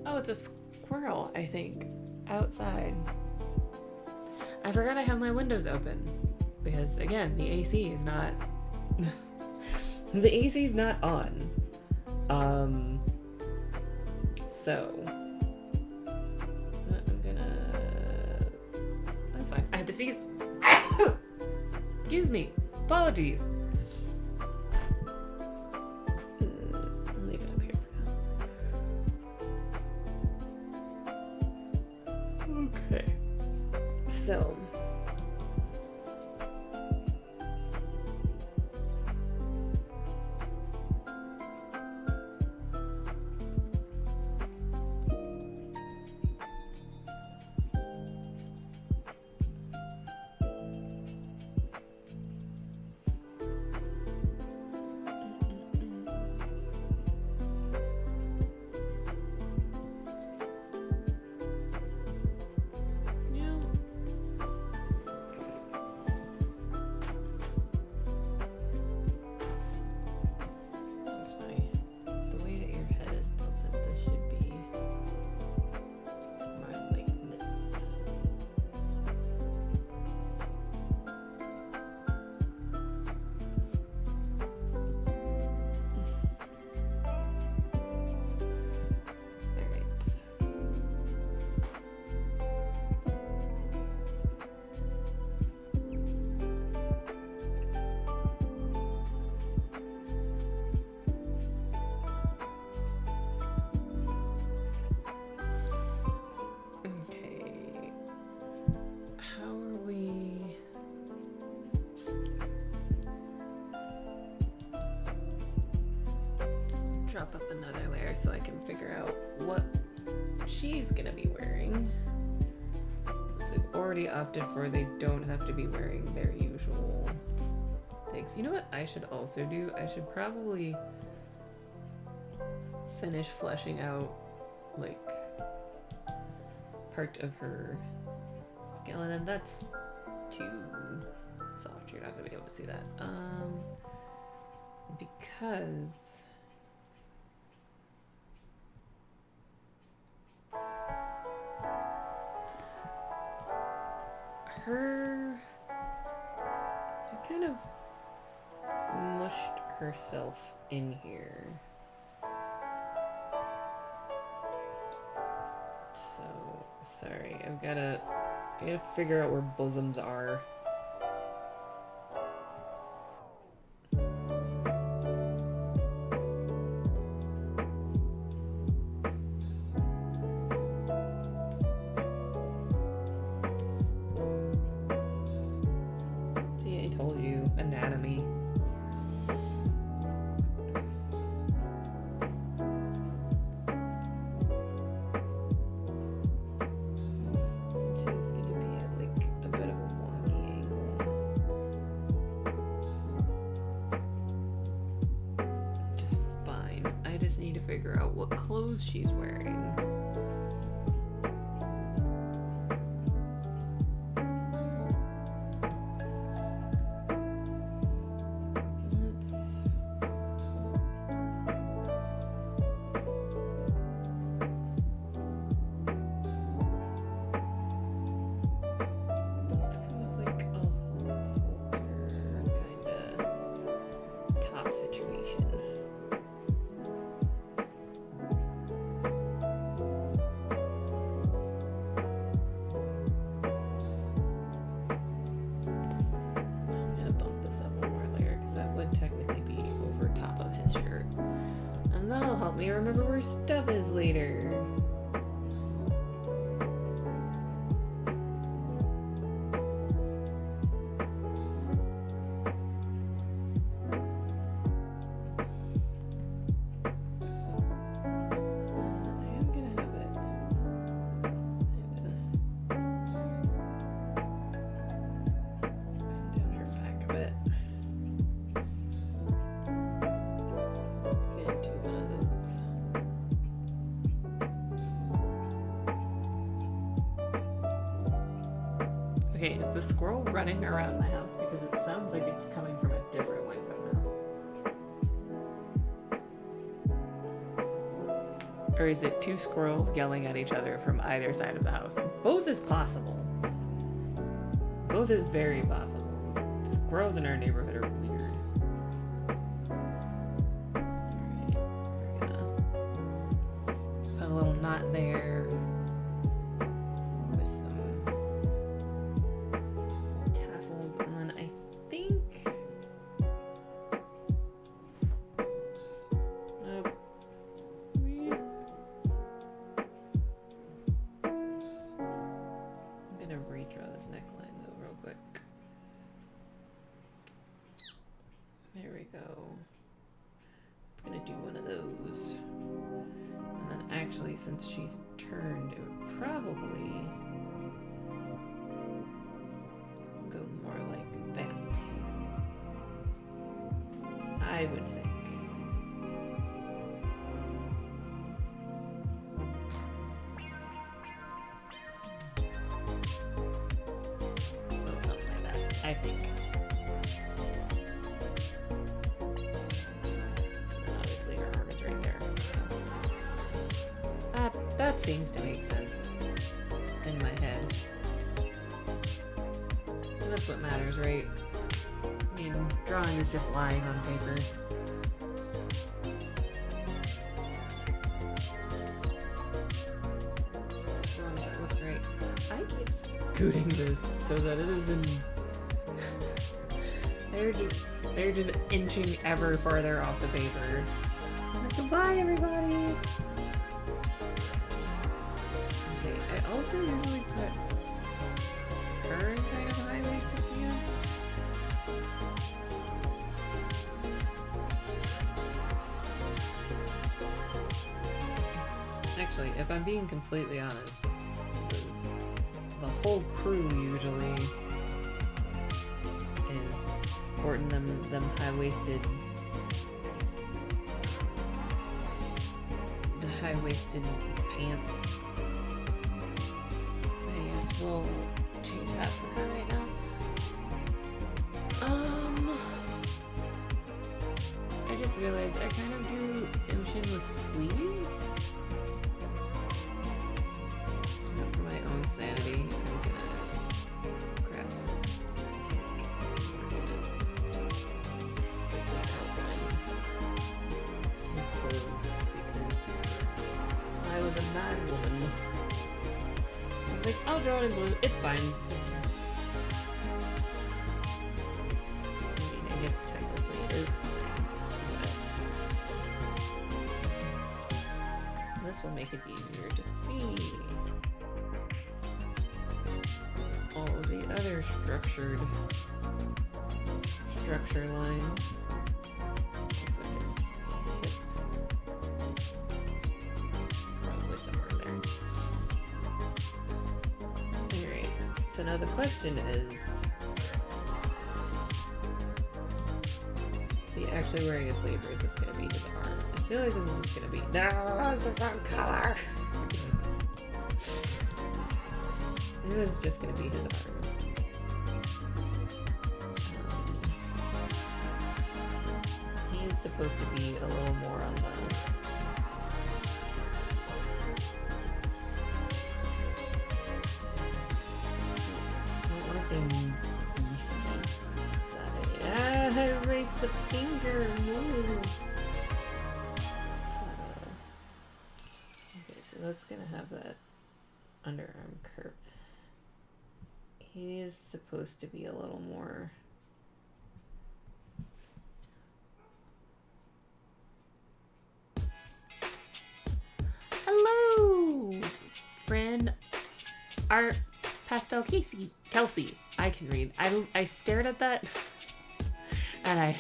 [SPEAKER 1] Oh, it's a squirrel, I think, outside. I forgot I have my windows open because, again, the AC is not the AC is not on. So I'm gonna. That's fine. I have to seize. Excuse me. Apologies. I'll leave it up here for now. Okay. So. drop up another layer so I can figure out what she's gonna be wearing. Since we've already opted for they don't have to be wearing their usual things. You know what I should also do? I should probably finish fleshing out like part of her skeleton. That's too soft. You're not gonna be able to see that. Because she kind of mushed herself in here. So sorry, I gotta figure out where bosoms are. See, I told you, anatomy. Figure out what clothes she's wearing. Let's go with like a halter kind of top situation. Technically be over top of his shirt, and that'll help me remember where stuff is later. Okay, is the squirrel running around my house? Because it sounds like it's coming from a different window now. Or is it two squirrels yelling at each other from either side of the house? Both is possible. Both is very possible. Squirrels in our neighborhood are weird. Alright, we're gonna put a little knot there. There we go. I'm gonna do one of those. And then actually, since she's turned, it would probably go more like that. I would think. So something like that, I think. That seems to make sense in my head. And that's what matters, right? I mean, drawing is just lying on paper. As long as it looks right. I keep scooting this so that it is in... They're just inching ever farther off the paper. So like, goodbye, everybody! I also usually put her in kind of a high-waisted view. Actually, if I'm being completely honest, the whole crew usually is sporting them high-waisted pants. I guess we'll change that for her right now. I just realized I kind of drew Imshin with sleeves. And for my own sanity, I'm gonna grab some pink. Just quickly outline his clothes because I was a mad woman. I was like, I'll draw it in blue. It's fine. I mean, I guess technically it is fine. This will make it easier to see all of the other structure lines. Also his hip. Probably somewhere there. Alright, so now the question is he actually wearing a sleeve or is this going to be his arm? I feel like this is just going to be... No, it's the wrong color! I think this is just going to be his arm. He's supposed to be a little more on the... I don't want to say beefy side. I raised the finger! No! Okay, so that's gonna have that underarm curve. He is supposed to be a little more... Hello, friend. Art Pastel Kelsey. I can read. I stared at that, and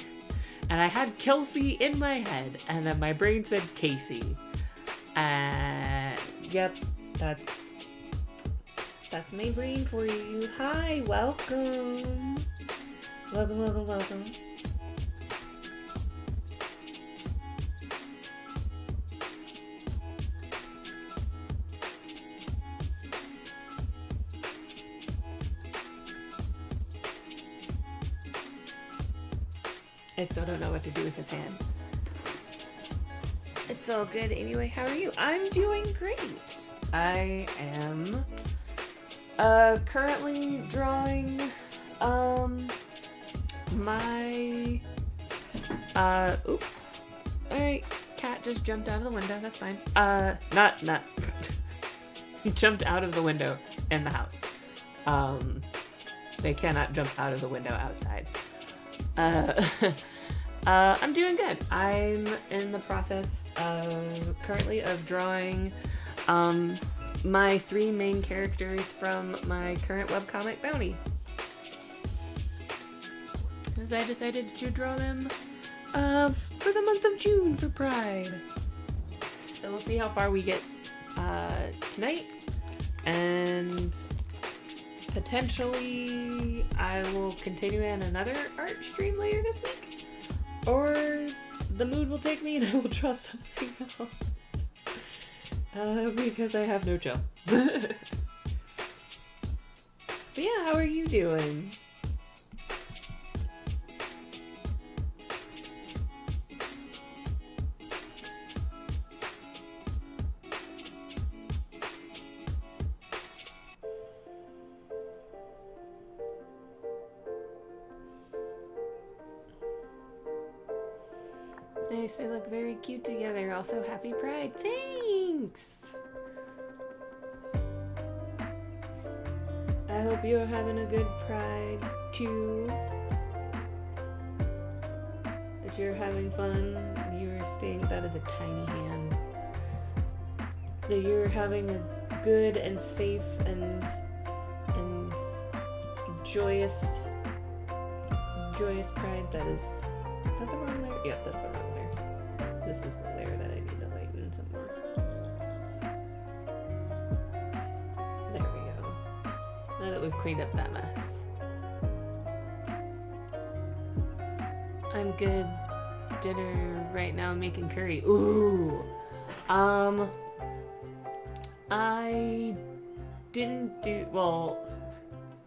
[SPEAKER 1] I had Kelsey in my head, and then my brain said Casey. Yep, that's my brain for you. Hi, welcome. Welcome. I still don't know what to do with his hand. It's all good. Anyway, how are you? I'm doing great. I am currently drawing my alright, cat just jumped out of the window, that's fine. Not he jumped out of the window in the house. They cannot jump out of the window outside. I'm doing good. I'm in the process currently of drawing my 3 main characters from my current webcomic Bounty. Because I decided to draw them for the month of June for Pride. So we'll see how far we get tonight, and potentially I will continue in another art stream later this week, or the mood will take me and I will draw something else. Because I have no chill. But yeah, how are you doing? Nice, they look very cute together. Also, happy Pride. Thanks! I hope you're having a good Pride, too. That you're having fun. You're staying... That is a tiny hand. That you're having a good and safe and joyous Pride. That is... Is that the wrong layer? Yep, that's the wrong layer. This is the layer that I need to lighten some more. that we've cleaned up that mess. I'm good. Dinner right now, making curry. Ooh. I didn't do, well,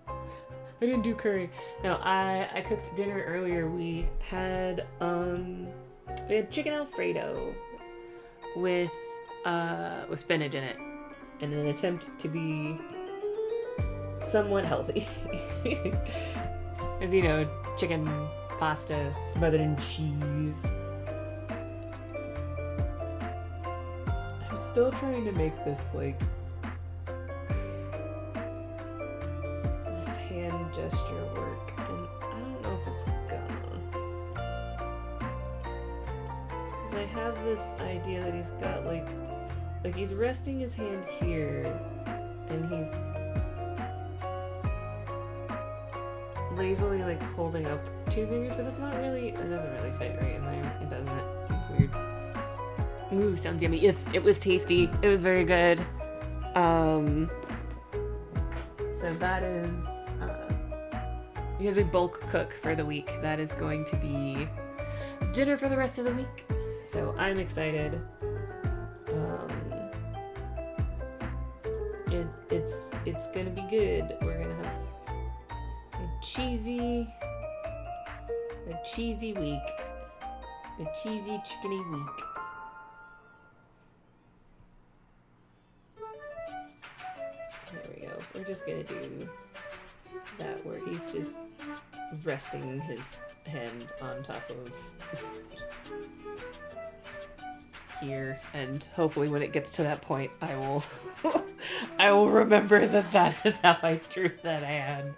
[SPEAKER 1] I didn't do curry. No, I cooked dinner earlier. We had chicken Alfredo with spinach in it in an attempt to be somewhat healthy. As you know, chicken pasta smothered in cheese. I'm still trying to make this like this hand gesture work, and I don't know if it's gonna. 'Cause I have this idea that he's got like he's resting his hand here, and he's lazily like holding up two fingers, but that's not really, it doesn't really fit right in there. It doesn't. It's weird. Ooh, sounds yummy. Yes, it was tasty. It was very good. So that is because we bulk cook for the week, that is going to be dinner for the rest of the week. So I'm excited. It's gonna be good. We're gonna have a cheesy week. A cheesy chickeny week. There we go. We're just gonna do that where he's just resting his hand on top of here, and hopefully when it gets to that point I will I will remember that is how I drew that hand.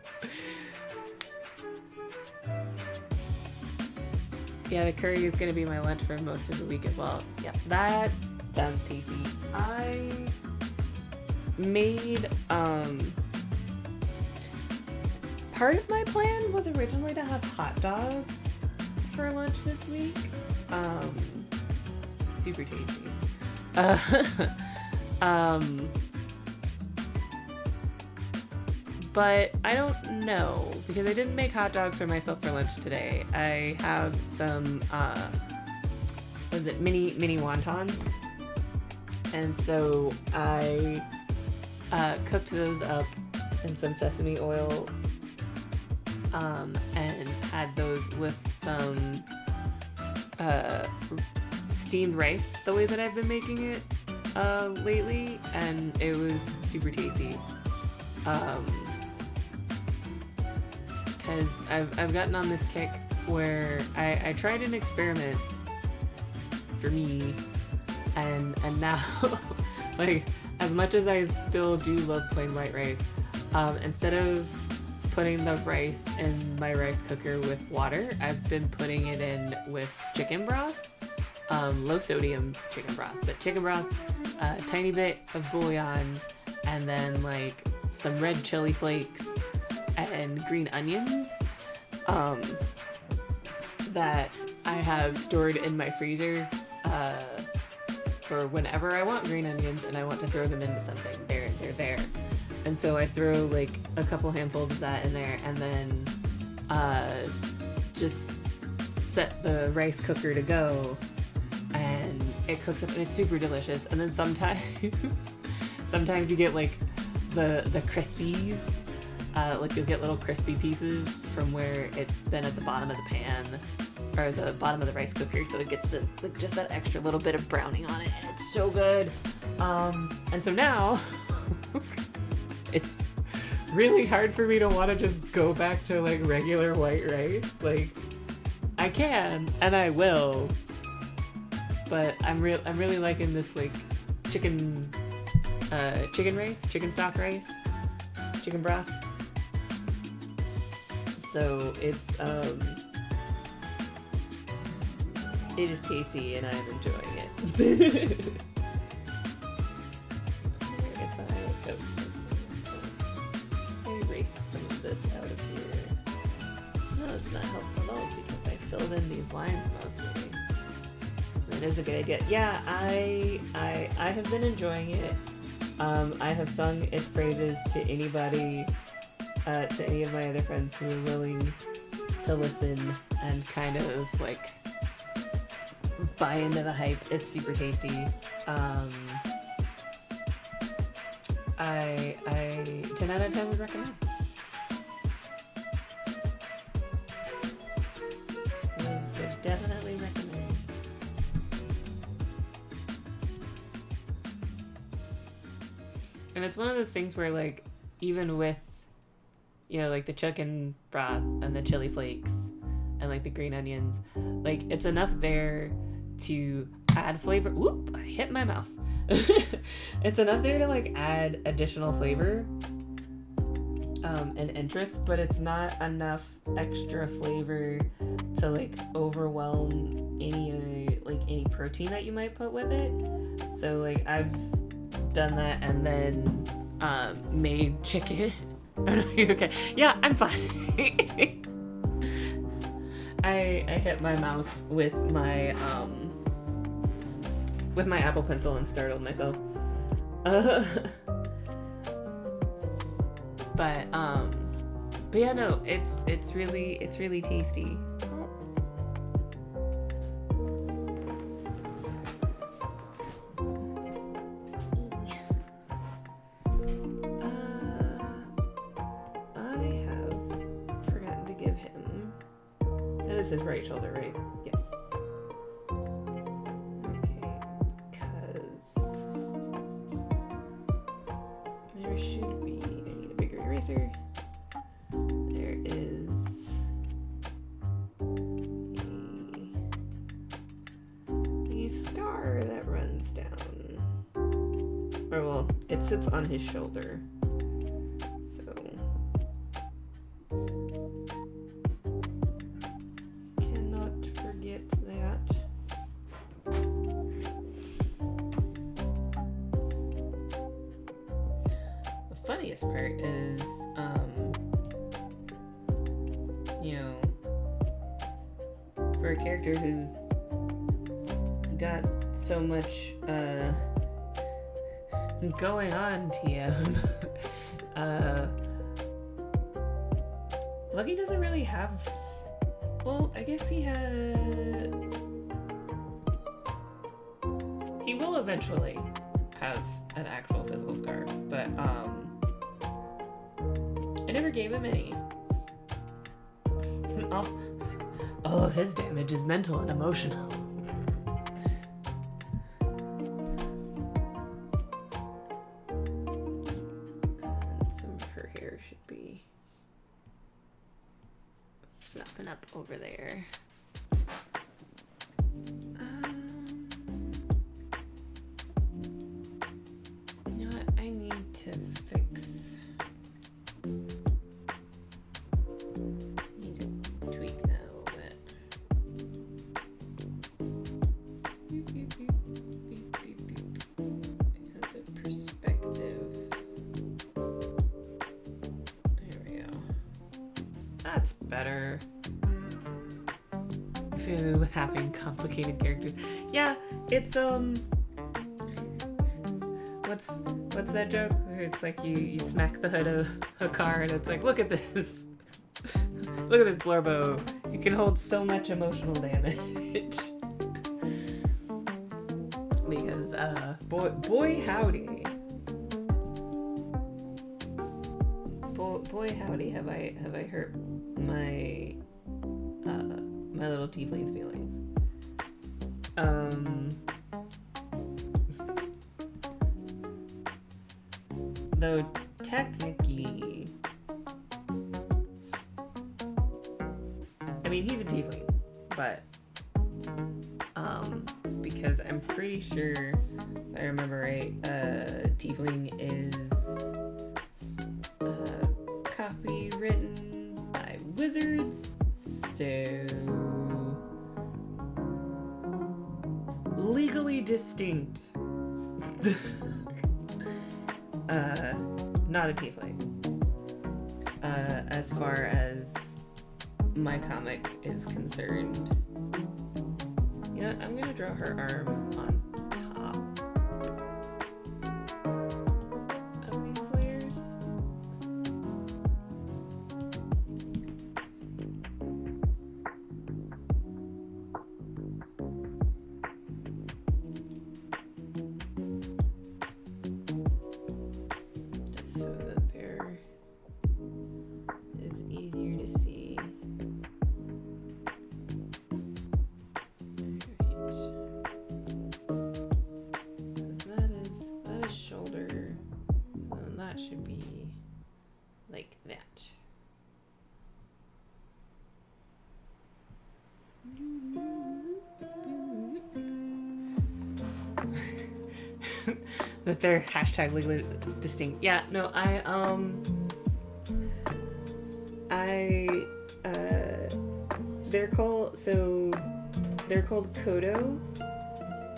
[SPEAKER 1] Yeah, the curry is going to be my lunch for most of the week as well. Yep, that sounds tasty. I made, part of my plan was originally to have hot dogs for lunch this week. Super tasty. But I don't know, because I didn't make hot dogs for myself for lunch today. I have some, mini wontons. And so I cooked those up in some sesame oil, and had those with some steamed rice, the way that I've been making it lately, and it was super tasty. Because I've gotten on this kick where I tried an experiment for me, and now like, as much as I still do love plain white rice, instead of putting the rice in my rice cooker with water, I've been putting it in with chicken broth, low sodium chicken broth, but chicken broth, a tiny bit of bouillon, and then like some red chili flakes and green onions, that I have stored in my freezer for whenever I want green onions and I want to throw them into something. They're there. And so I throw like a couple handfuls of that in there, and then just set the rice cooker to go, and it cooks up and it's super delicious. And then sometimes you get like the crispies, like you'll get little crispy pieces from where it's been at the bottom of the pan or the bottom of the rice cooker, so it gets to like just that extra little bit of browning on it, and it's so good. And so now it's really hard for me to want to just go back to like regular white rice. Like, I can and I will, but I'm really liking this like chicken rice, chicken stock rice, chicken broth. So it's it is tasty and I'm enjoying it. I erase some of this out of here. No, it's not helpful at all because I filled in these lines mostly. That is a good idea. Yeah, I have been enjoying it. I have sung its praises to anybody
[SPEAKER 2] to any of my other friends who are willing to listen and kind of like buy into the hype. It's super tasty. I 10 out of 10 would recommend. Would definitely recommend.
[SPEAKER 1] And it's one of those things where, like, even with, you know, like the chicken broth and the chili flakes and like the green onions, like it's enough there to add flavor. Oop, I hit my mouse. It's enough there to like add additional flavor and interest, but it's not enough extra flavor to like overwhelm any protein that you might put with it. So like I've done that and then made chicken. Oh no, you okay? Yeah, I'm fine. I hit my mouse with my Apple Pencil and startled myself. But yeah, no, it's really tasty.
[SPEAKER 2] I have forgotten to give him. That is his right shoulder, right? Yes. Okay, because there should be. I need a bigger eraser. There is a scar that runs down. Or well, it sits on his shoulder. So cannot forget that. The funniest part is, you know, for a character who's got so much
[SPEAKER 1] Going on, TM.
[SPEAKER 2] Lucky doesn't really have. Well, I guess he will eventually have an actual physical scar, but I never gave him any.
[SPEAKER 1] All of his damage is mental and emotional.
[SPEAKER 2] Some of her hair should be fluffing up over there. You know what? I need to fix. Need to tweak that a little bit. Beep, beep, beep, beep, beep, beep. Because of perspective. There we go.
[SPEAKER 1] That's better. I feel with having complicated characters. Yeah, it's what's that joke? Where it's like you smack the hood of a car and it's like, look at this. Look at this Glorbo. You can hold so much emotional damage. Because boy howdy.
[SPEAKER 2] Boy howdy, have I hurt my my little tiefling's feelings. Though technically, I mean he's a tiefling, but because I'm pretty sure, if I remember right, tiefling is copywritten by wizards, so legally distinct. Not a tiefling. As far as my comic is concerned. You know, I'm gonna draw her arm on top of these layers.
[SPEAKER 1] that they're hashtag legally distinct. Yeah, no, they're called Kodo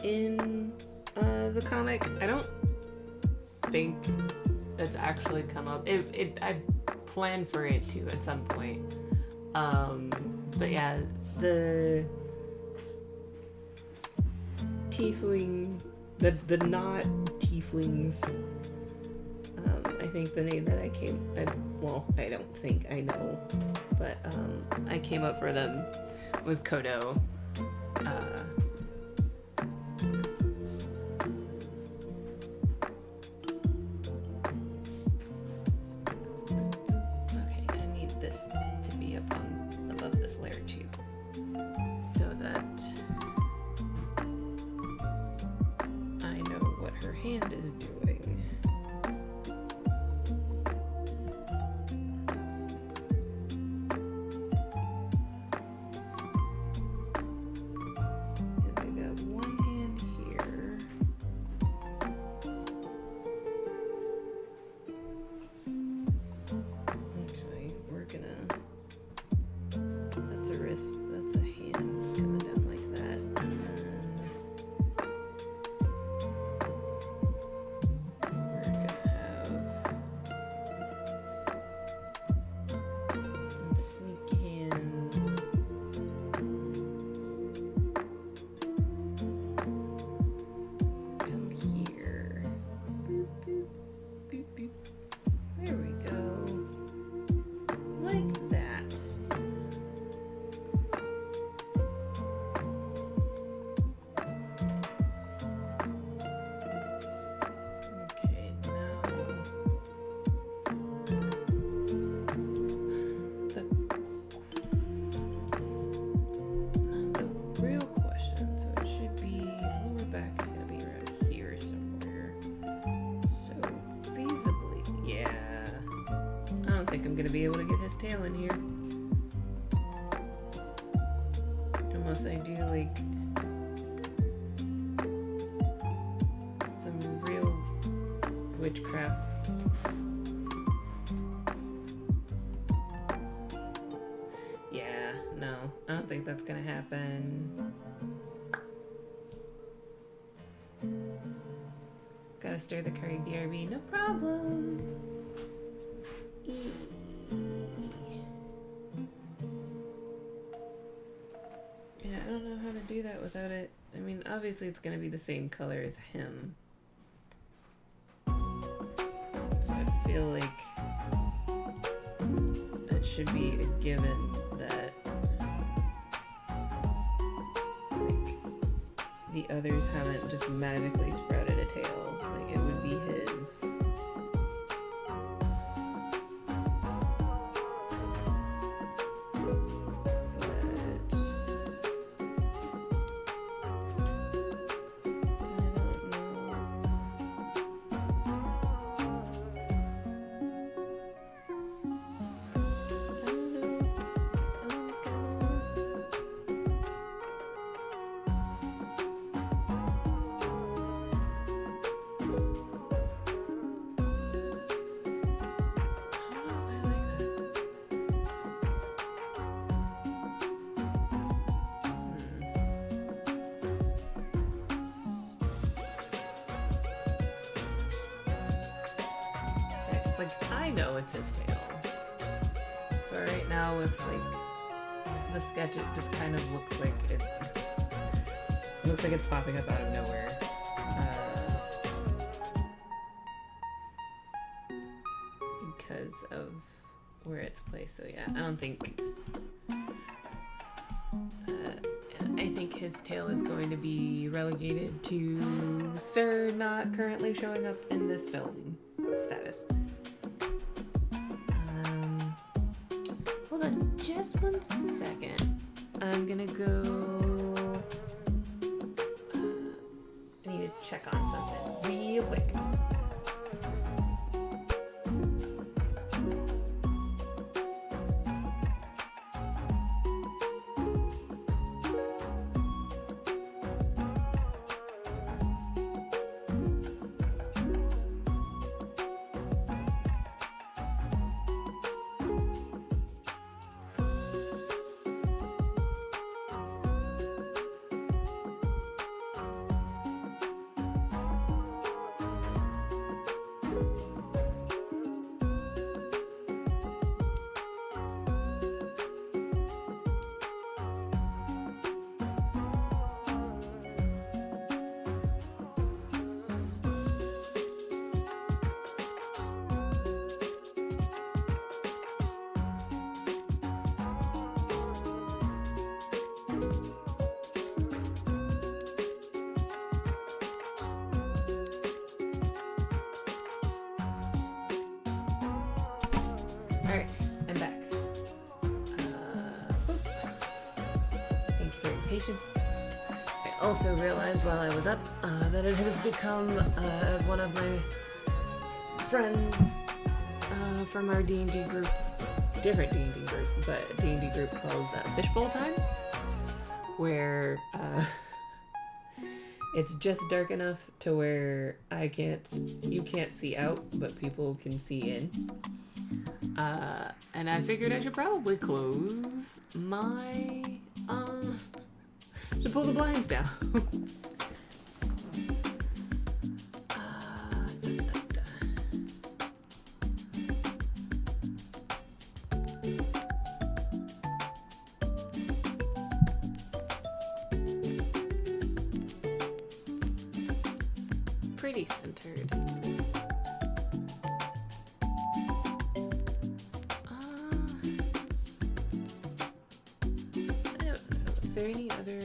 [SPEAKER 1] in the comic. I don't think it's actually come up. I plan for it to at some point. But yeah, the tiefling, the not tieflings. I think the name that I don't think I know, but I came up for them was Kodo. Okay, I need this to be up above this layer too, so that I know what her hand is doing. Be able to get his tail in here unless I do like some real witchcraft. Yeah, no, I don't think that's gonna happen. Gotta stir the curry, BRB, no problem. Yeah, I don't know how to do that without it. I mean, obviously it's gonna be the same color as him. So I feel like it should be a given that like the others haven't just magically sprouted a tail. Like it would be his. Like, I know it's his tail. But right now with, like, the sketch, it just kind of looks like it... looks like it's popping up out of nowhere. Because of where it's placed. So yeah, I don't think... I think his tail is going to be relegated to Sir not currently showing up in this film status. Hold on just 1 second. I'm gonna go... I need to check on something real quick.
[SPEAKER 2] Alright, I'm back. Thank you for your patience. I also realized while I was up that it has become, as one of my friends from our D&D group, different D&D group, but D&D group calls Fishbowl Time, where it's just dark enough to where you can't see out, but people can see in. And I figured I should probably close my, should pull the blinds down. Pretty centered. I don't know. Is there any other?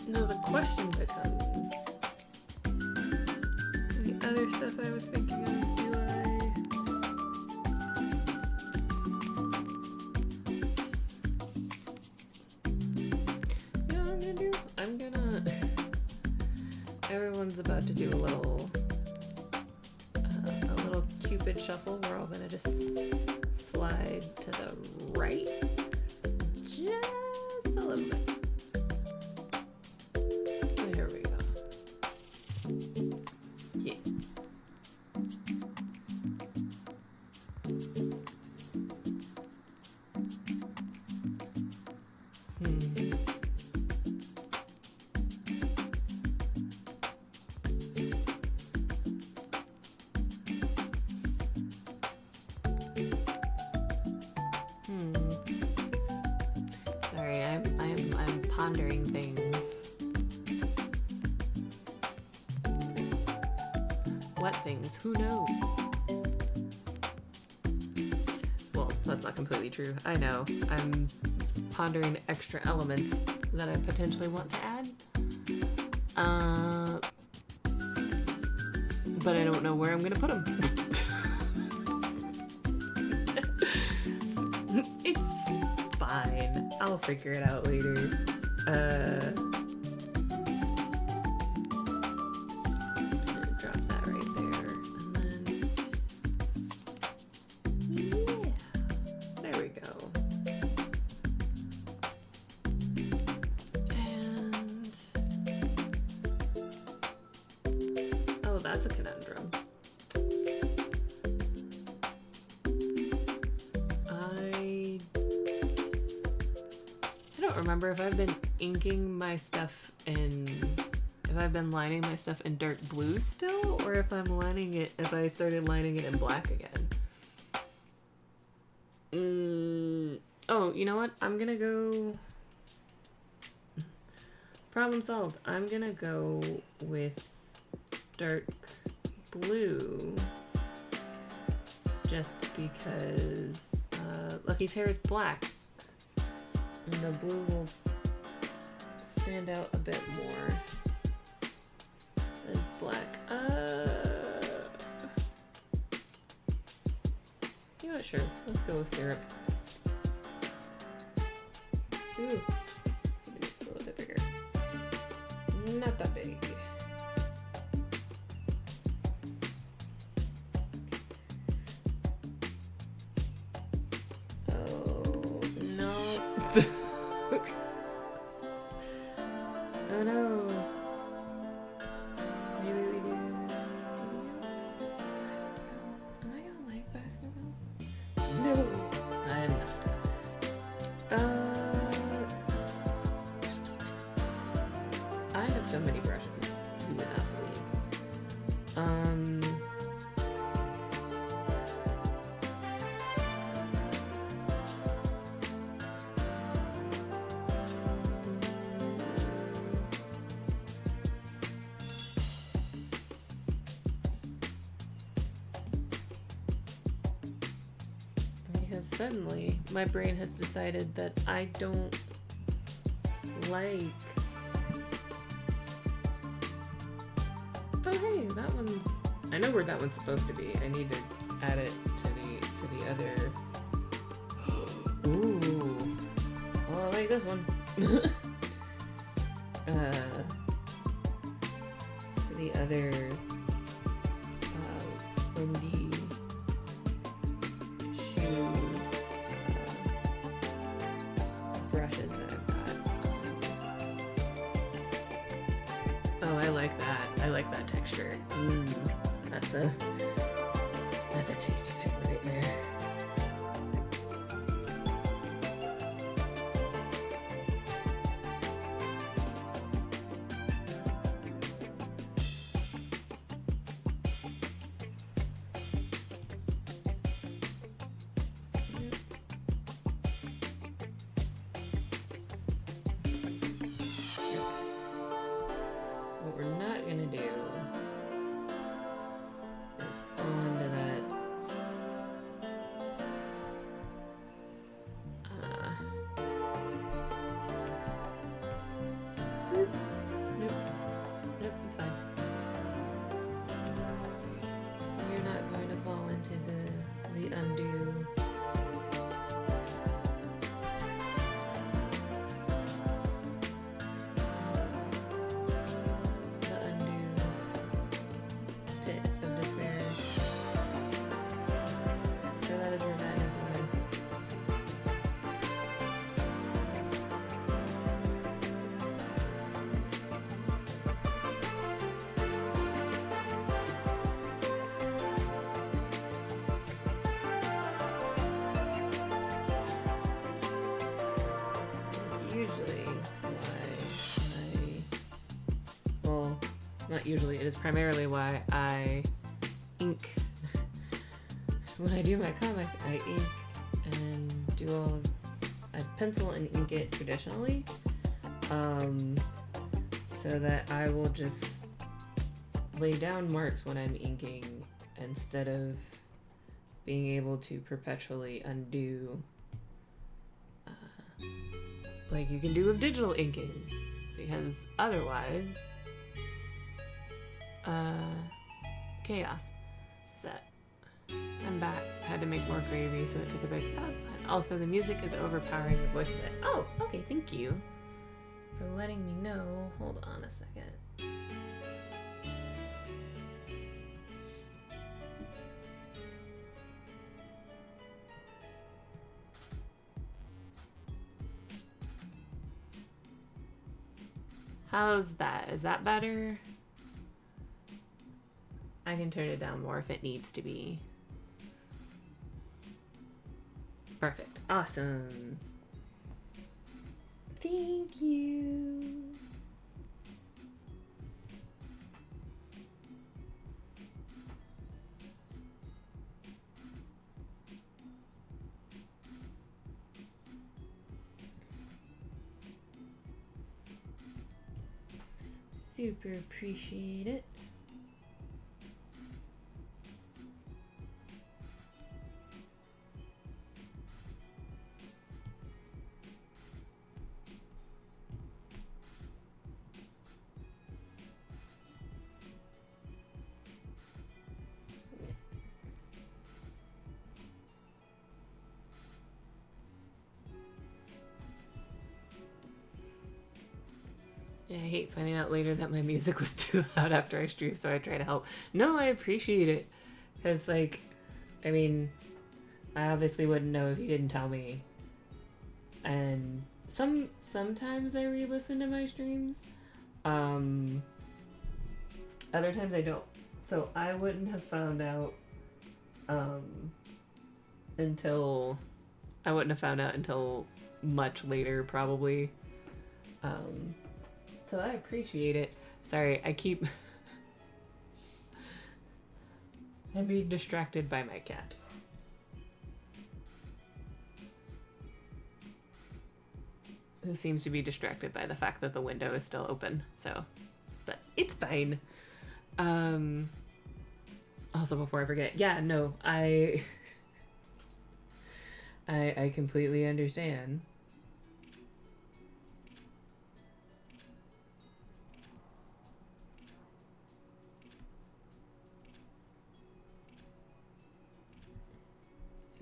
[SPEAKER 2] No, the question becomes the other stuff I was thinking of. Everyone's about to do a little Cupid shuffle. We're all gonna just slide to the right, just a little bit. There we go. Yeah. Sorry, I'm pondering things. What things? Who knows? Well, that's not completely true. I know. I'm pondering extra elements that I potentially want to add. But I don't know where I'm gonna put them. It's fine. I'll figure it out later. Drop that right there. And then... yeah. There we go. And... oh, that's a conundrum. I don't remember if I've been inking my stuff in, if I've been lining my stuff in dark blue still, or if I'm lining it, if I started lining it in black again. Oh, you know what? I'm gonna go, problem solved. I'm gonna go with dark blue, just because Lucky's hair is black. And the blue will stand out a bit more than black. You know what? Sure. Let's go with syrup. Ooh. Maybe a little bit bigger. Not that big. Oh no. Maybe we do studio. Baskerville. Am I gonna like Baskerville? No, I am not. I have so many brushes. You would not believe. Because suddenly my brain has decided that I don't like. Oh hey, that one's. I know where that one's supposed to be. I need to add it to the other. Ooh. Oh, I like this one. To the other windy shoe brushes that I've got. Oh, I like that. I like that texture. That's a tasty pick right there. What we're not gonna do is fall into that boop. Nope, it's fine. We're not going to fall into the undo. The undo pit of despair. So that is where madness lies. Usually well, not usually, it is primarily why I ink. When I do my comic, I ink and do all of, I pencil and ink it traditionally, so that I will just lay down marks when I'm inking instead of being able to perpetually undo like you can do with digital inking, because otherwise chaos. Set. I'm back. Had to make more gravy, so it took a bit. That was fine. Also, the music is overpowering the voice of it. Oh, okay, thank you for letting me know. Hold on a second. How's that? Is that better? I can turn it down more if it needs to be. Perfect. Awesome. Thank you. Super appreciate it. Yeah, I hate finding out later that my music was too loud after I streamed, so I try to help. No, I appreciate it. Because, like, I mean, I obviously wouldn't know if you didn't tell me. And sometimes I re-listen to my streams. Other times I don't. So I wouldn't have found out until much later, probably. So I appreciate it. Sorry, I'm being distracted by my cat. Who seems to be distracted by the fact that the window is still open, so. But it's fine. Also, before I forget, yeah, no, I
[SPEAKER 1] I completely understand.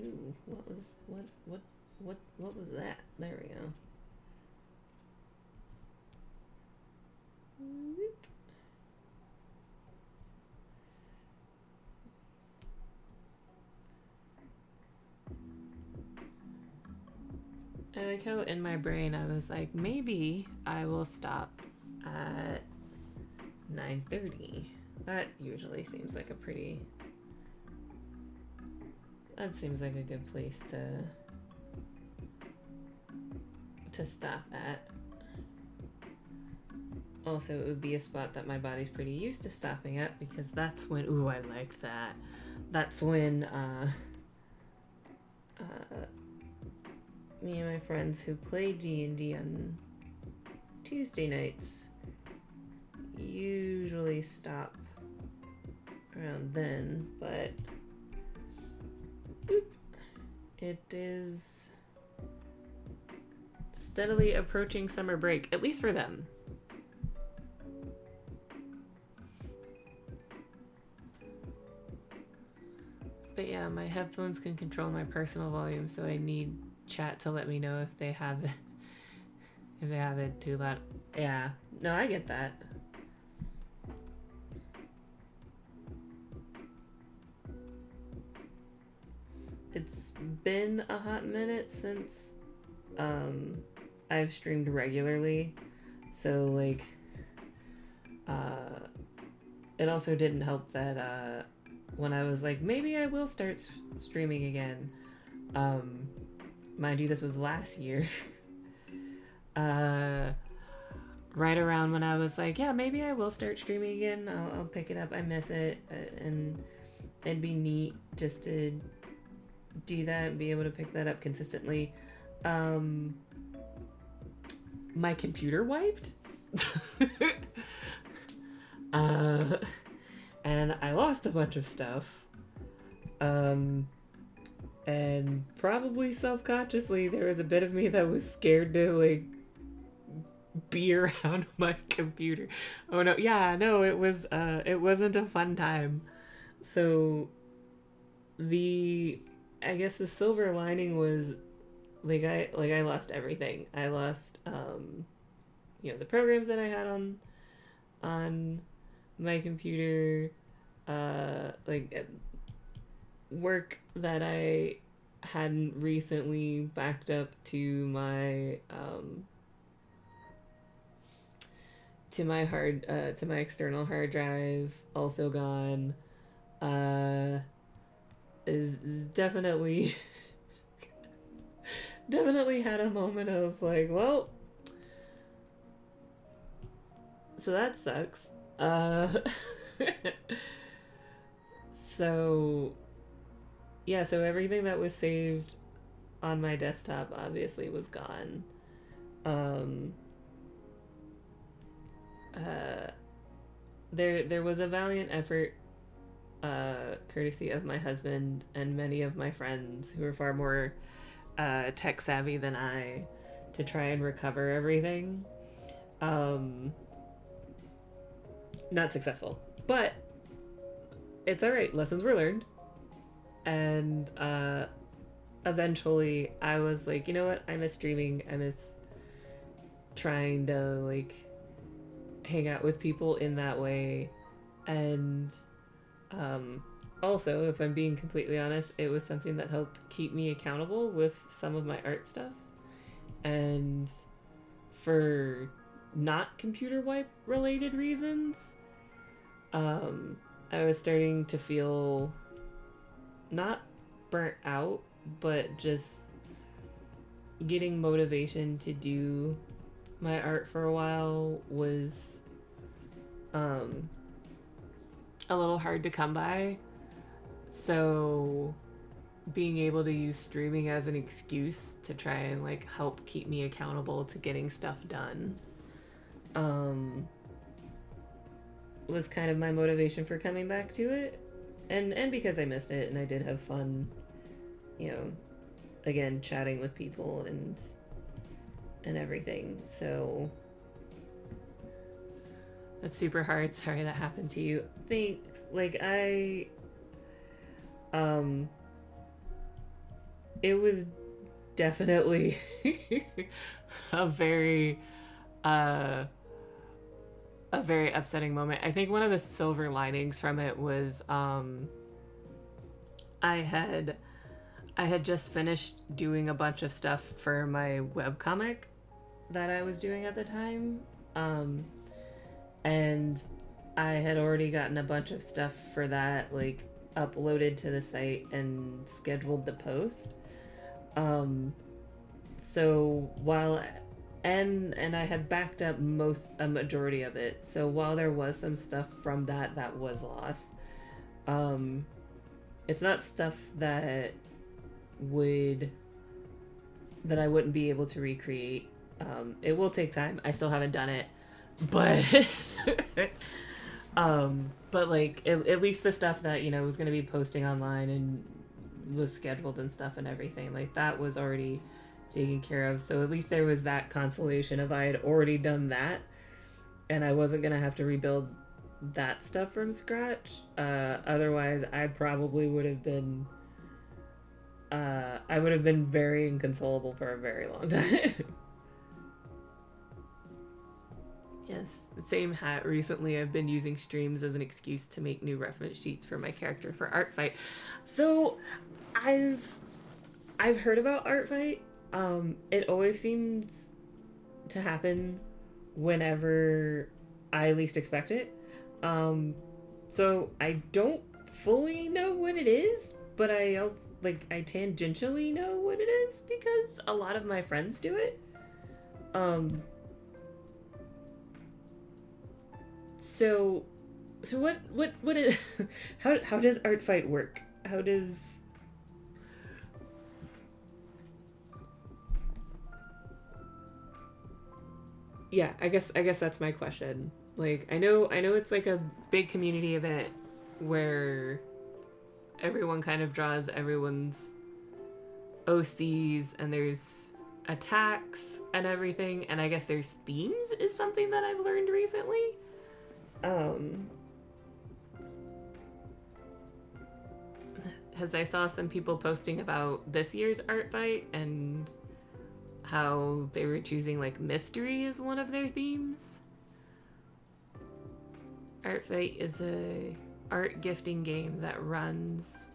[SPEAKER 2] Ooh, what was that? There we go. Whoop.
[SPEAKER 1] I like how in my brain I was like, maybe I will stop at 9:30. That usually seems like a pretty. That seems like a good place to stop at. Also, it would be a spot that my body's pretty used to stopping at because that's when. Ooh, I like that. That's when me and my friends who play D&D on Tuesday nights usually stop around then, but it is steadily approaching summer break, at least for them. But yeah, my headphones can control my personal volume, so I need chat to let me know if they have it too loud. Yeah, no, I get that. It's been a hot minute since I've streamed regularly, so like it also didn't help that when I was like, maybe I will start streaming again. Mind you, this was last year. Right around when I was like, yeah, maybe I will start streaming again. I'll pick it up. I miss it, and it'd be neat just to do that and be able to pick that up consistently. My computer wiped. And I lost a bunch of stuff. And probably self-consciously there was a bit of me that was scared to like be around my computer. Oh no, yeah, no, it wasn't a fun time. So I guess the silver lining was I lost everything. I lost the programs that I had on my computer, work that I hadn't recently backed up to my external hard drive, also gone. Is definitely had a moment of like, well, so that sucks. So yeah, so everything that was saved on my desktop obviously was gone. There was a valiant effort, courtesy of my husband and many of my friends who are far more tech savvy than I, to try and recover everything. Not successful, but it's all right. Lessons were learned, and eventually I was like, you know what? I miss streaming. I miss trying to like hang out with people in that way, and also, if I'm being completely honest, it was something that helped keep me accountable with some of my art stuff, and for not computer wipe related reasons, I was starting to feel not burnt out, but just getting motivation to do my art for a while was a little hard to come by. So being able to use streaming as an excuse to try and like help keep me accountable to getting stuff done was kind of my motivation for coming back to it, and because I missed it and I did have fun,
[SPEAKER 2] again, chatting with people and everything. So
[SPEAKER 1] That's super hard. Sorry that happened to you.
[SPEAKER 2] thanks. Like it was definitely
[SPEAKER 1] a very uh a very upsetting moment. I think one of the silver linings from it was I had I had just finished doing a bunch of stuff for my webcomic that I was doing at the time. And I had already gotten a bunch of stuff for that, like, uploaded to the site and scheduled to post. So while and I had backed up a majority of it. So while there was some stuff from that was lost, it's not stuff would that I wouldn't be able to recreate. It will take time. I still haven't done it, but but like at least the stuff that was going to be posting online and was scheduled and stuff and everything, like that was already taken care of. So at least there was that consolation of I had already done that and I wasn't going to have to rebuild that stuff from scratch. Otherwise I probably would have been I would have been very inconsolable for a very long time. Yes, same hat. Recently I've been using streams as an excuse to make new reference sheets for my character for Artfight. So I've heard about Artfight. It always seems to happen whenever I least expect it. So I don't fully know what it is, but I also I tangentially know what it is because a lot of my friends do it. So what is how does Artfight work? How does Yeah, I guess that's my question. Like I know it's like a big community event where everyone kind of draws everyone's OCs and there's attacks and everything, and I guess there's themes is something that I've learned recently. As I saw some people posting about this year's Artfight and how they were choosing like mystery as one of their themes. Artfight is a art gifting game that runs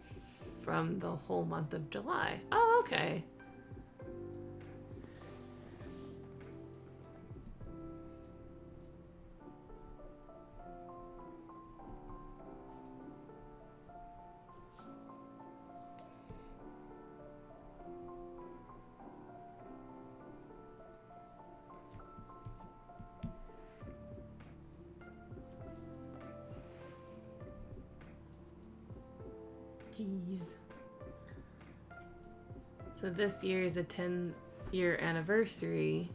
[SPEAKER 1] from the whole month of July. Oh, okay. Jeez. So this year is a 10-year anniversary.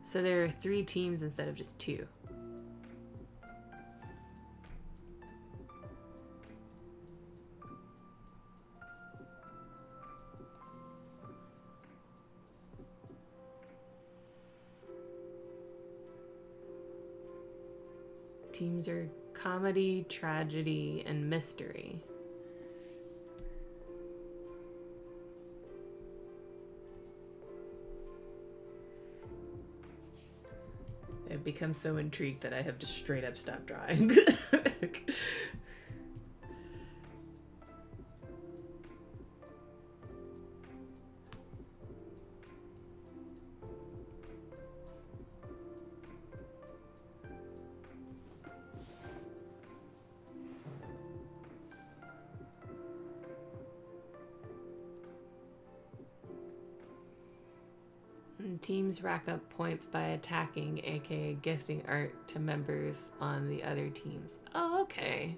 [SPEAKER 1] So there are 3 teams instead of just 2. Teams are comedy, tragedy, and mystery. I've become so intrigued that I have just straight up stopped drawing. Teams rack up points by attacking, aka gifting art to members on the other teams. Oh, okay.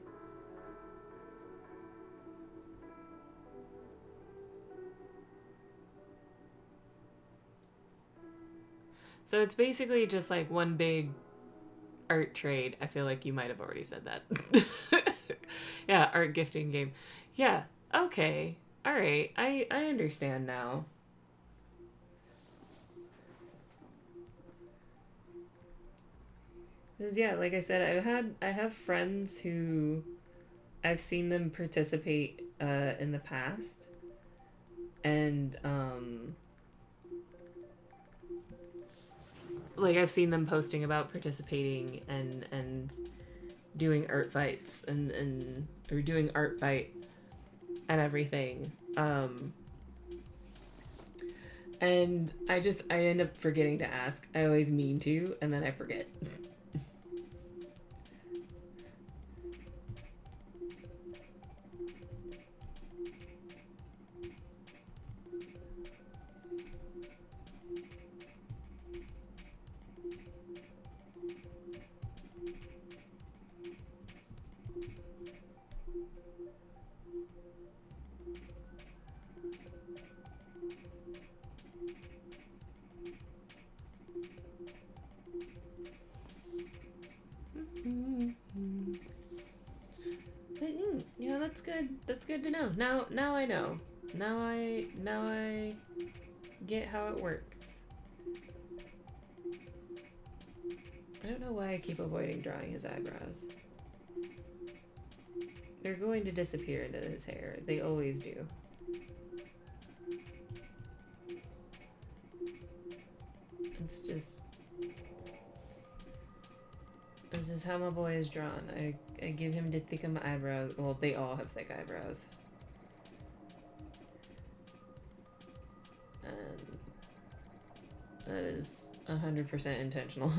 [SPEAKER 1] So it's basically just like one big art trade. I feel like you might have already said that. Yeah, art gifting game. Yeah, okay. All right, I understand now. Because yeah, like I said, I have friends who I've seen them participate in the past, and like I've seen them posting about participating and doing art fights and or doing art fight and everything. And I end up forgetting to ask. I always mean to, and then I forget. But, yeah, that's good. That's good to know. Now I know. Now I get how it works. I don't know why I keep avoiding drawing his eyebrows. They're going to disappear into his hair. They always do. It's just how my boy is drawn. I give him to thicken my eyebrows. Well, they all have thick eyebrows. And that is 100% intentional.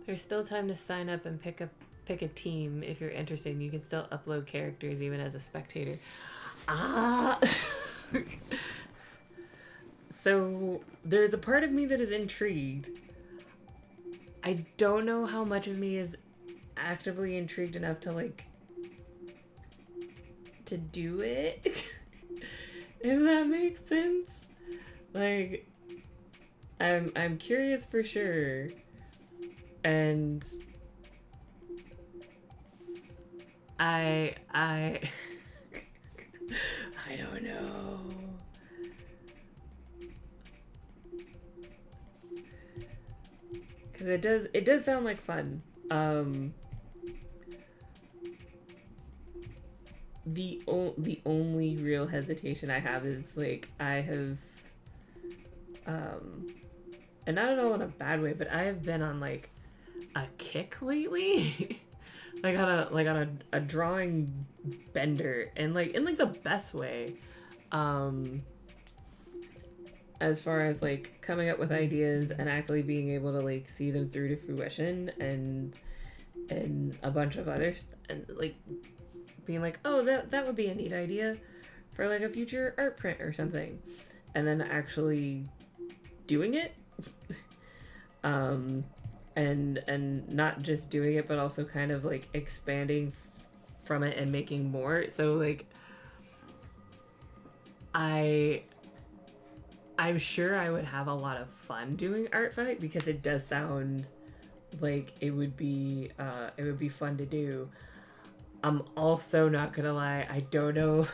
[SPEAKER 1] There's still time to sign up and pick a team if you're interested. You can still upload characters even as a spectator. Ah. So there's a part of me that is intrigued. I don't know how much of me is actively intrigued enough to like to do it. If that makes sense. Like I'm curious for sure. And I I don't know. Cuz it does sound like fun. The only real hesitation I have is like I have and not at all in a bad way, but I have been on like a kick lately. Like on a drawing bender, and like in like the best way. As far as like coming up with ideas and actually being able to like see them through to fruition, and a bunch of others, and like being like, oh, that would be a neat idea for like a future art print or something, and then actually doing it. And not just doing it, but also kind of like expanding from it and making more. So like I'm sure I would have a lot of fun doing art fight, because it does sound like it would be fun to do. I'm also not gonna lie, I don't know.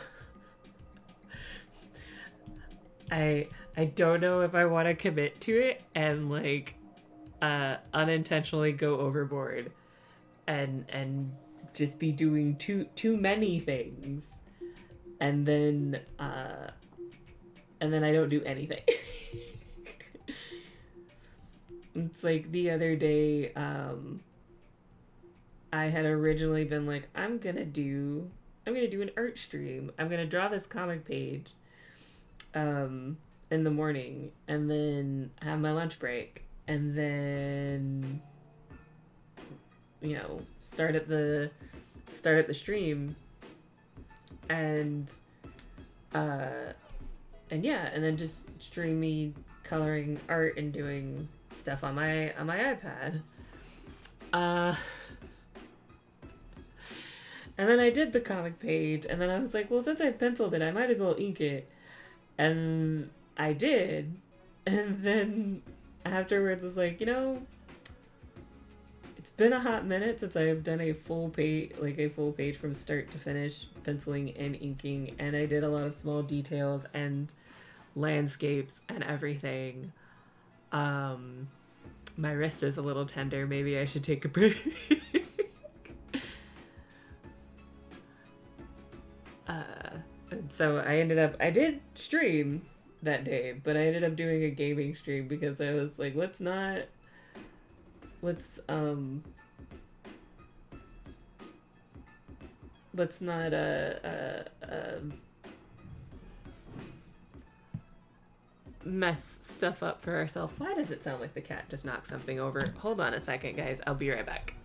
[SPEAKER 1] I don't know if I want to commit to it and like unintentionally go overboard and just be doing too many things, and then I don't do anything. It's like the other day, I had originally been like, I'm gonna do an art stream. I'm gonna draw this comic page in the morning, and then have my lunch break, and then start up the stream, and
[SPEAKER 2] yeah, and then just stream me coloring art and doing stuff on my iPad. Uh, and then I did the comic page, and then I was like, well, since I penciled it, I might as well ink it. And I did. And then afterwards, I was like, it's been a hot minute since I've done a full page from start to finish, penciling and inking, and I did a lot of small details and landscapes and everything. My wrist is a little tender. Maybe I should take a break. So I did stream that day, but I ended up doing a gaming stream because I was like, let's not mess stuff up for ourselves. Why does it sound like the cat just knocked something over? Hold on a second, guys. I'll be right back.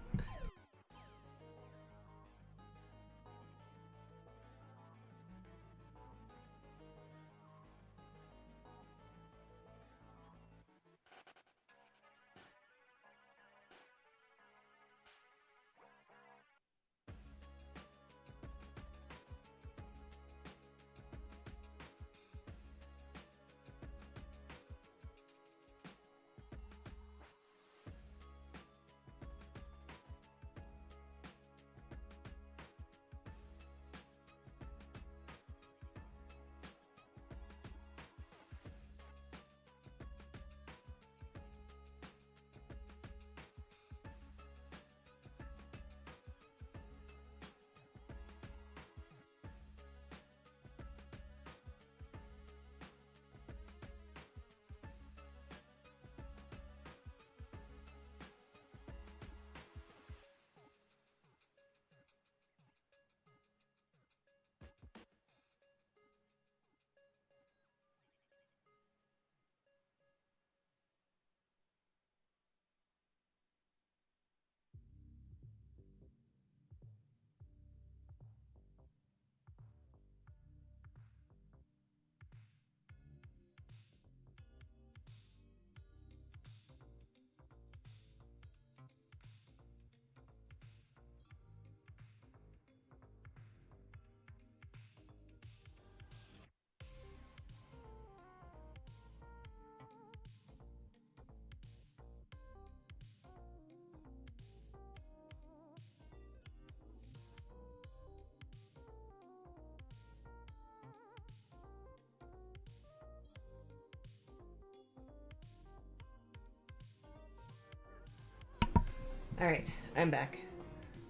[SPEAKER 2] All right, I'm back.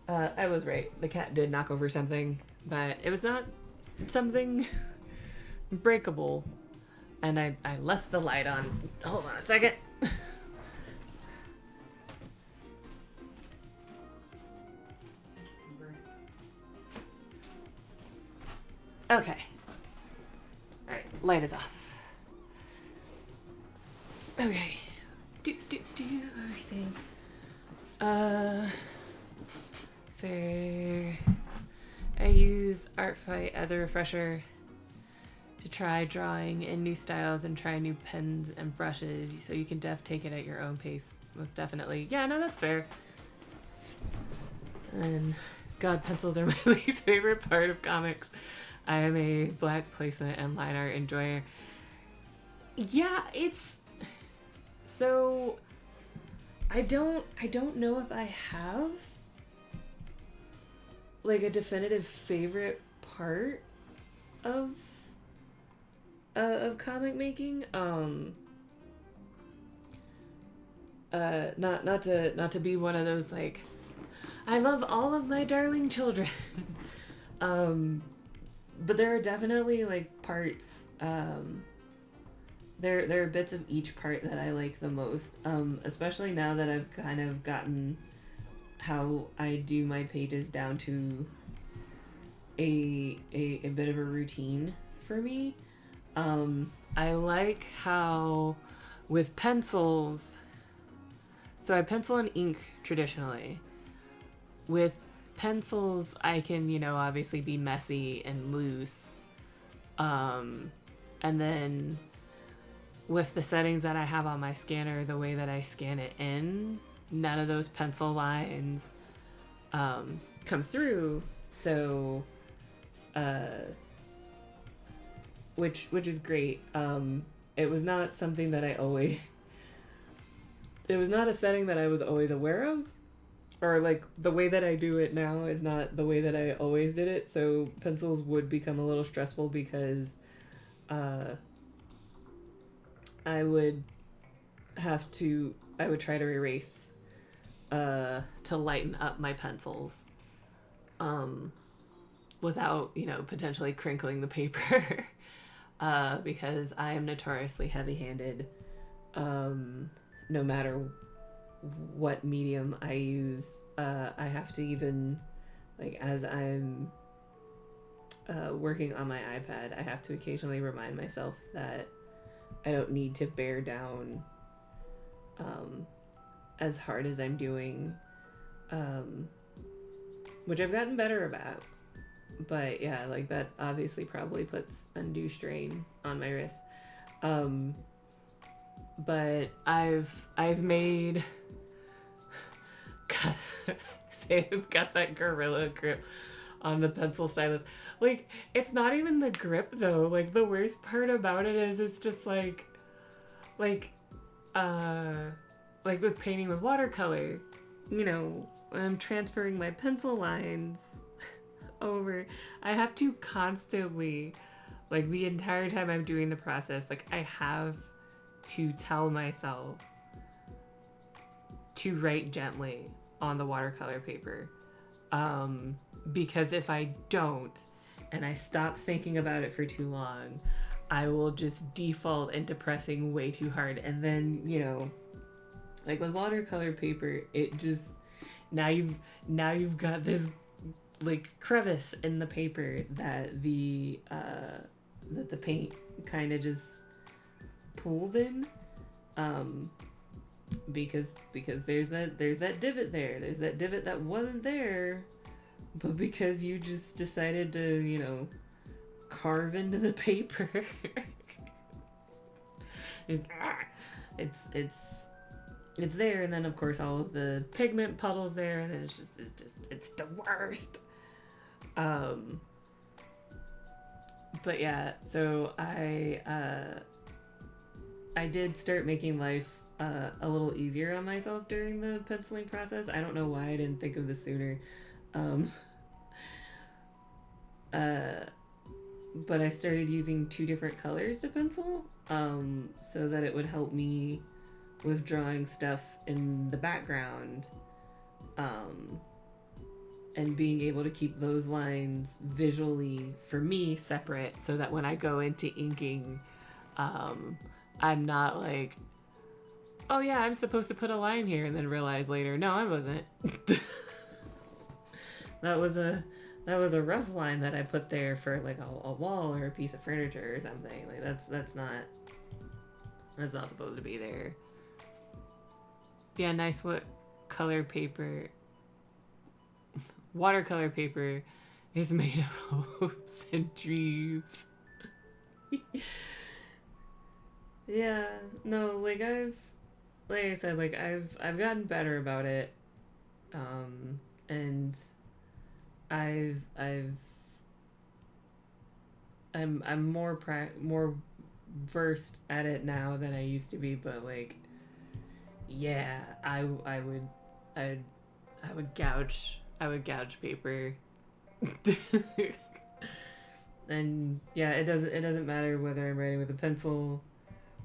[SPEAKER 2] I was right. The cat did knock over something, but it was not something breakable. And I left the light on. Hold on a second. Okay. All right, light is off. Okay. What were we saying? Fair. I use ArtFight as a refresher to try drawing in new styles and try new pens and brushes, so you can take it at your own pace. Most definitely. Yeah, no, that's fair. And God, pencils are my least favorite part of comics. I am a black placement and line art enjoyer. Yeah, it's so I don't know if I have like a definitive favorite part of comic making. Not to be one of those like I love all of my darling children. But there are definitely like parts there are bits of each part that I like the most, especially now that I've kind of gotten how I do my pages down to a bit of a routine for me. I like how with pencils, so I pencil and ink traditionally. With pencils, I can, obviously be messy and loose.
[SPEAKER 1] And then with the settings that I have on my scanner, the way that I scan it in, none of those pencil lines come through. So, which is great. It was not something that I always. It was not a setting that I was always aware of, or like the way that I do it now is not the way that I always did it. So pencils would become a little stressful because I would try to erase to lighten up my pencils without, potentially crinkling the paper because I am notoriously heavy-handed no matter what medium I use. I have to even, like, as I'm working on my iPad, I have to occasionally remind myself that I don't need to bear down as hard as I'm doing, which I've gotten better about. But yeah, like that obviously probably puts undue strain on my wrist. But I've made I've got that gorilla grip on the pencil stylus. Like, it's not even the grip though. Like, the worst part about it is it's just like with painting with watercolor, I'm transferring my pencil lines over. I have to constantly, like, the entire time I'm doing the process, like, I have to tell myself to write gently on the watercolor paper, because if I don't and I stop thinking about it for too long, I will just default into pressing way too hard. And then, like with watercolor paper, it just, now you've got this like crevice in the paper that the paint kind of just pulls in, because there's that divot there. There's that divot that wasn't there, but because you just decided to, carve into the paper, it's there. And then of course all of the pigment puddles there, and then it's the worst. But yeah, so I did start making life a little easier on myself during the penciling process. I don't know why I didn't think of this sooner. But I started using 2 different colors to pencil, so that it would help me with drawing stuff in the background, and being able to keep those lines visually for me separate, so that when I go into inking, I'm not like, oh yeah, I'm supposed to put a line here, and then realize later, no, I wasn't. That was a rough line that I put there for like a wall or a piece of furniture or something. Like that's not supposed to be there. Yeah, nice. What color paper? Watercolor paper is made of hopes and dreams. Yeah, no, like I said, like I've gotten better about it, and I'm more versed at it now than I used to be, but like, yeah, I would gouge paper. And yeah, it doesn't matter whether I'm writing with a pencil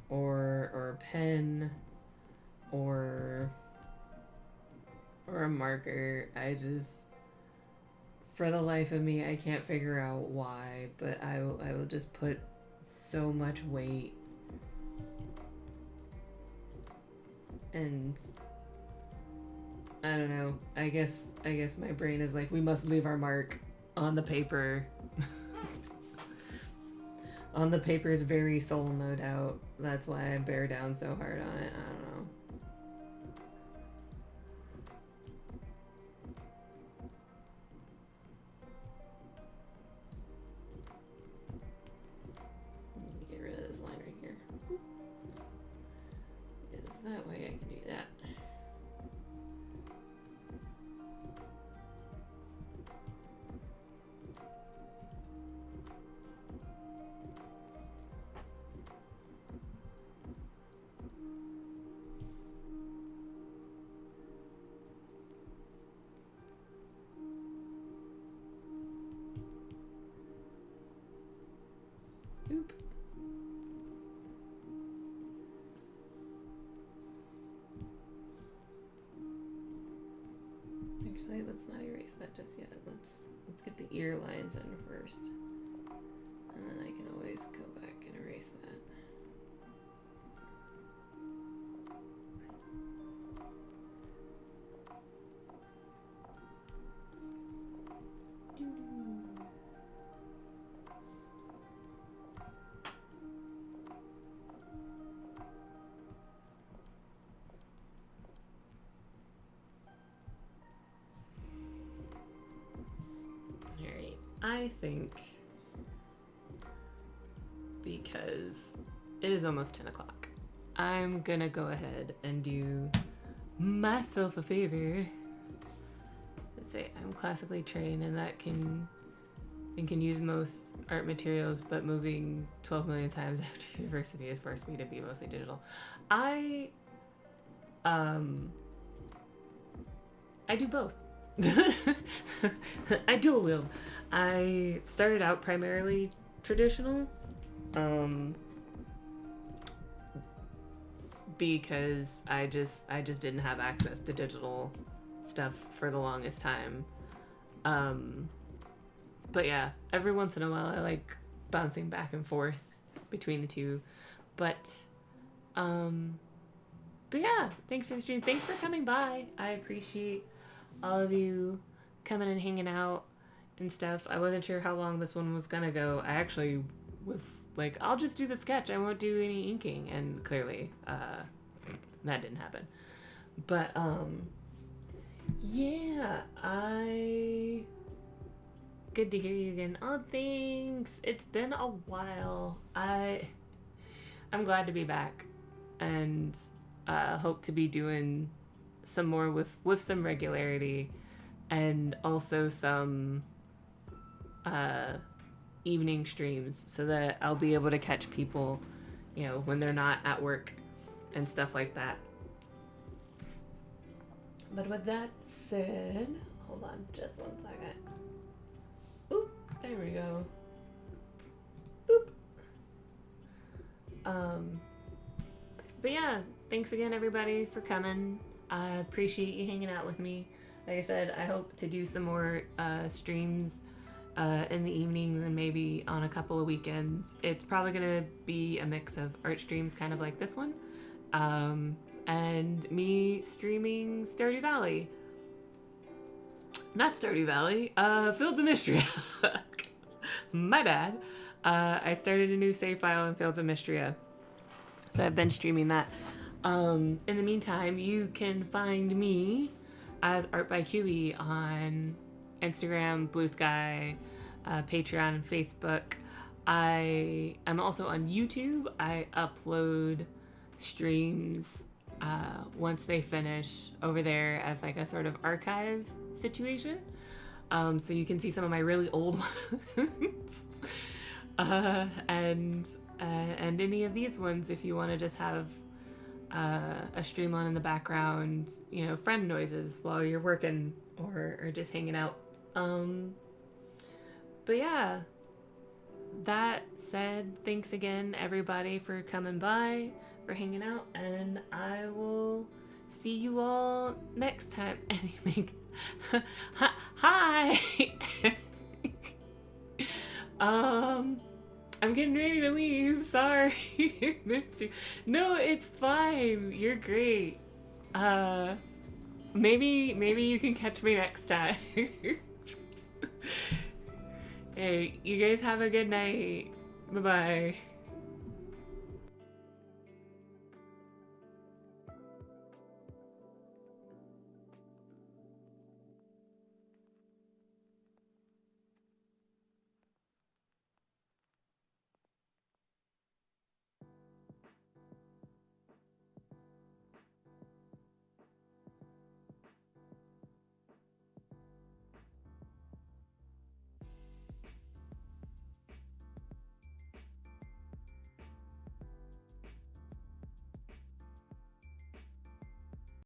[SPEAKER 1] or a pen or a marker. I just, for the life of me, I can't figure out why, but I will just put so much weight, and I don't know. I guess my brain is like, we must leave our mark on the paper. On the paper's very soul, no doubt. That's why I bear down so hard on it. I don't know.
[SPEAKER 2] Actually, let's not erase that just yet. Let's get the ear lines in first. And then I can always go back and erase that. Alright, I think because it is almost 10 o'clock, I'm gonna go ahead and do myself a favor. Let's say I'm classically trained and that can use most art materials, but moving 12 million times after university has forced me to be mostly digital. I do both. I dual wield. I started out primarily traditional, because I just didn't have access to digital stuff for the longest time. But yeah, every once in a while I like bouncing back and forth between the two. But yeah, thanks for the stream. Thanks for coming by. I appreciate all of you coming and hanging out and stuff. I wasn't sure how long this one was gonna go. I actually was like, I'll just do the sketch. I won't do any inking, and clearly that didn't happen. But yeah, good to hear you again. Oh, thanks. It's been a while. I'm glad to be back, and hope to be doing some more with some regularity, and also some evening streams, so that I'll be able to catch people, you know, when they're not at work and stuff like that. But with that said, hold on just 1 second. Oop, there we go. Boop. But yeah, thanks again everybody for coming. I appreciate you hanging out with me. Like I said, I hope to do some more streams in the evenings and maybe on a couple of weekends. It's probably gonna be a mix of art streams, kind of like this one, and me streaming Stardew Valley. Not Stardew Valley, Fields of Mystria. My bad. I started a new save file in Fields of Mystria, so I've been streaming that. In the meantime, you can find me as Art by QB on Instagram, Blue Sky, Patreon, and Facebook. I am also on YouTube. I upload streams once they finish over there as like a sort of archive situation. So you can see some of my really old ones. And any of these ones if you want to just have a stream on in the background, you know, friend noises while you're working or just hanging out. But yeah, that said, thanks again everybody for coming by, for hanging out, and I will see you all next time. Anyway, hi. I'm getting ready to leave. Sorry. Missed you. No, it's fine. You're great. Maybe you can catch me next time. Hey, you guys have a good night. Bye-bye.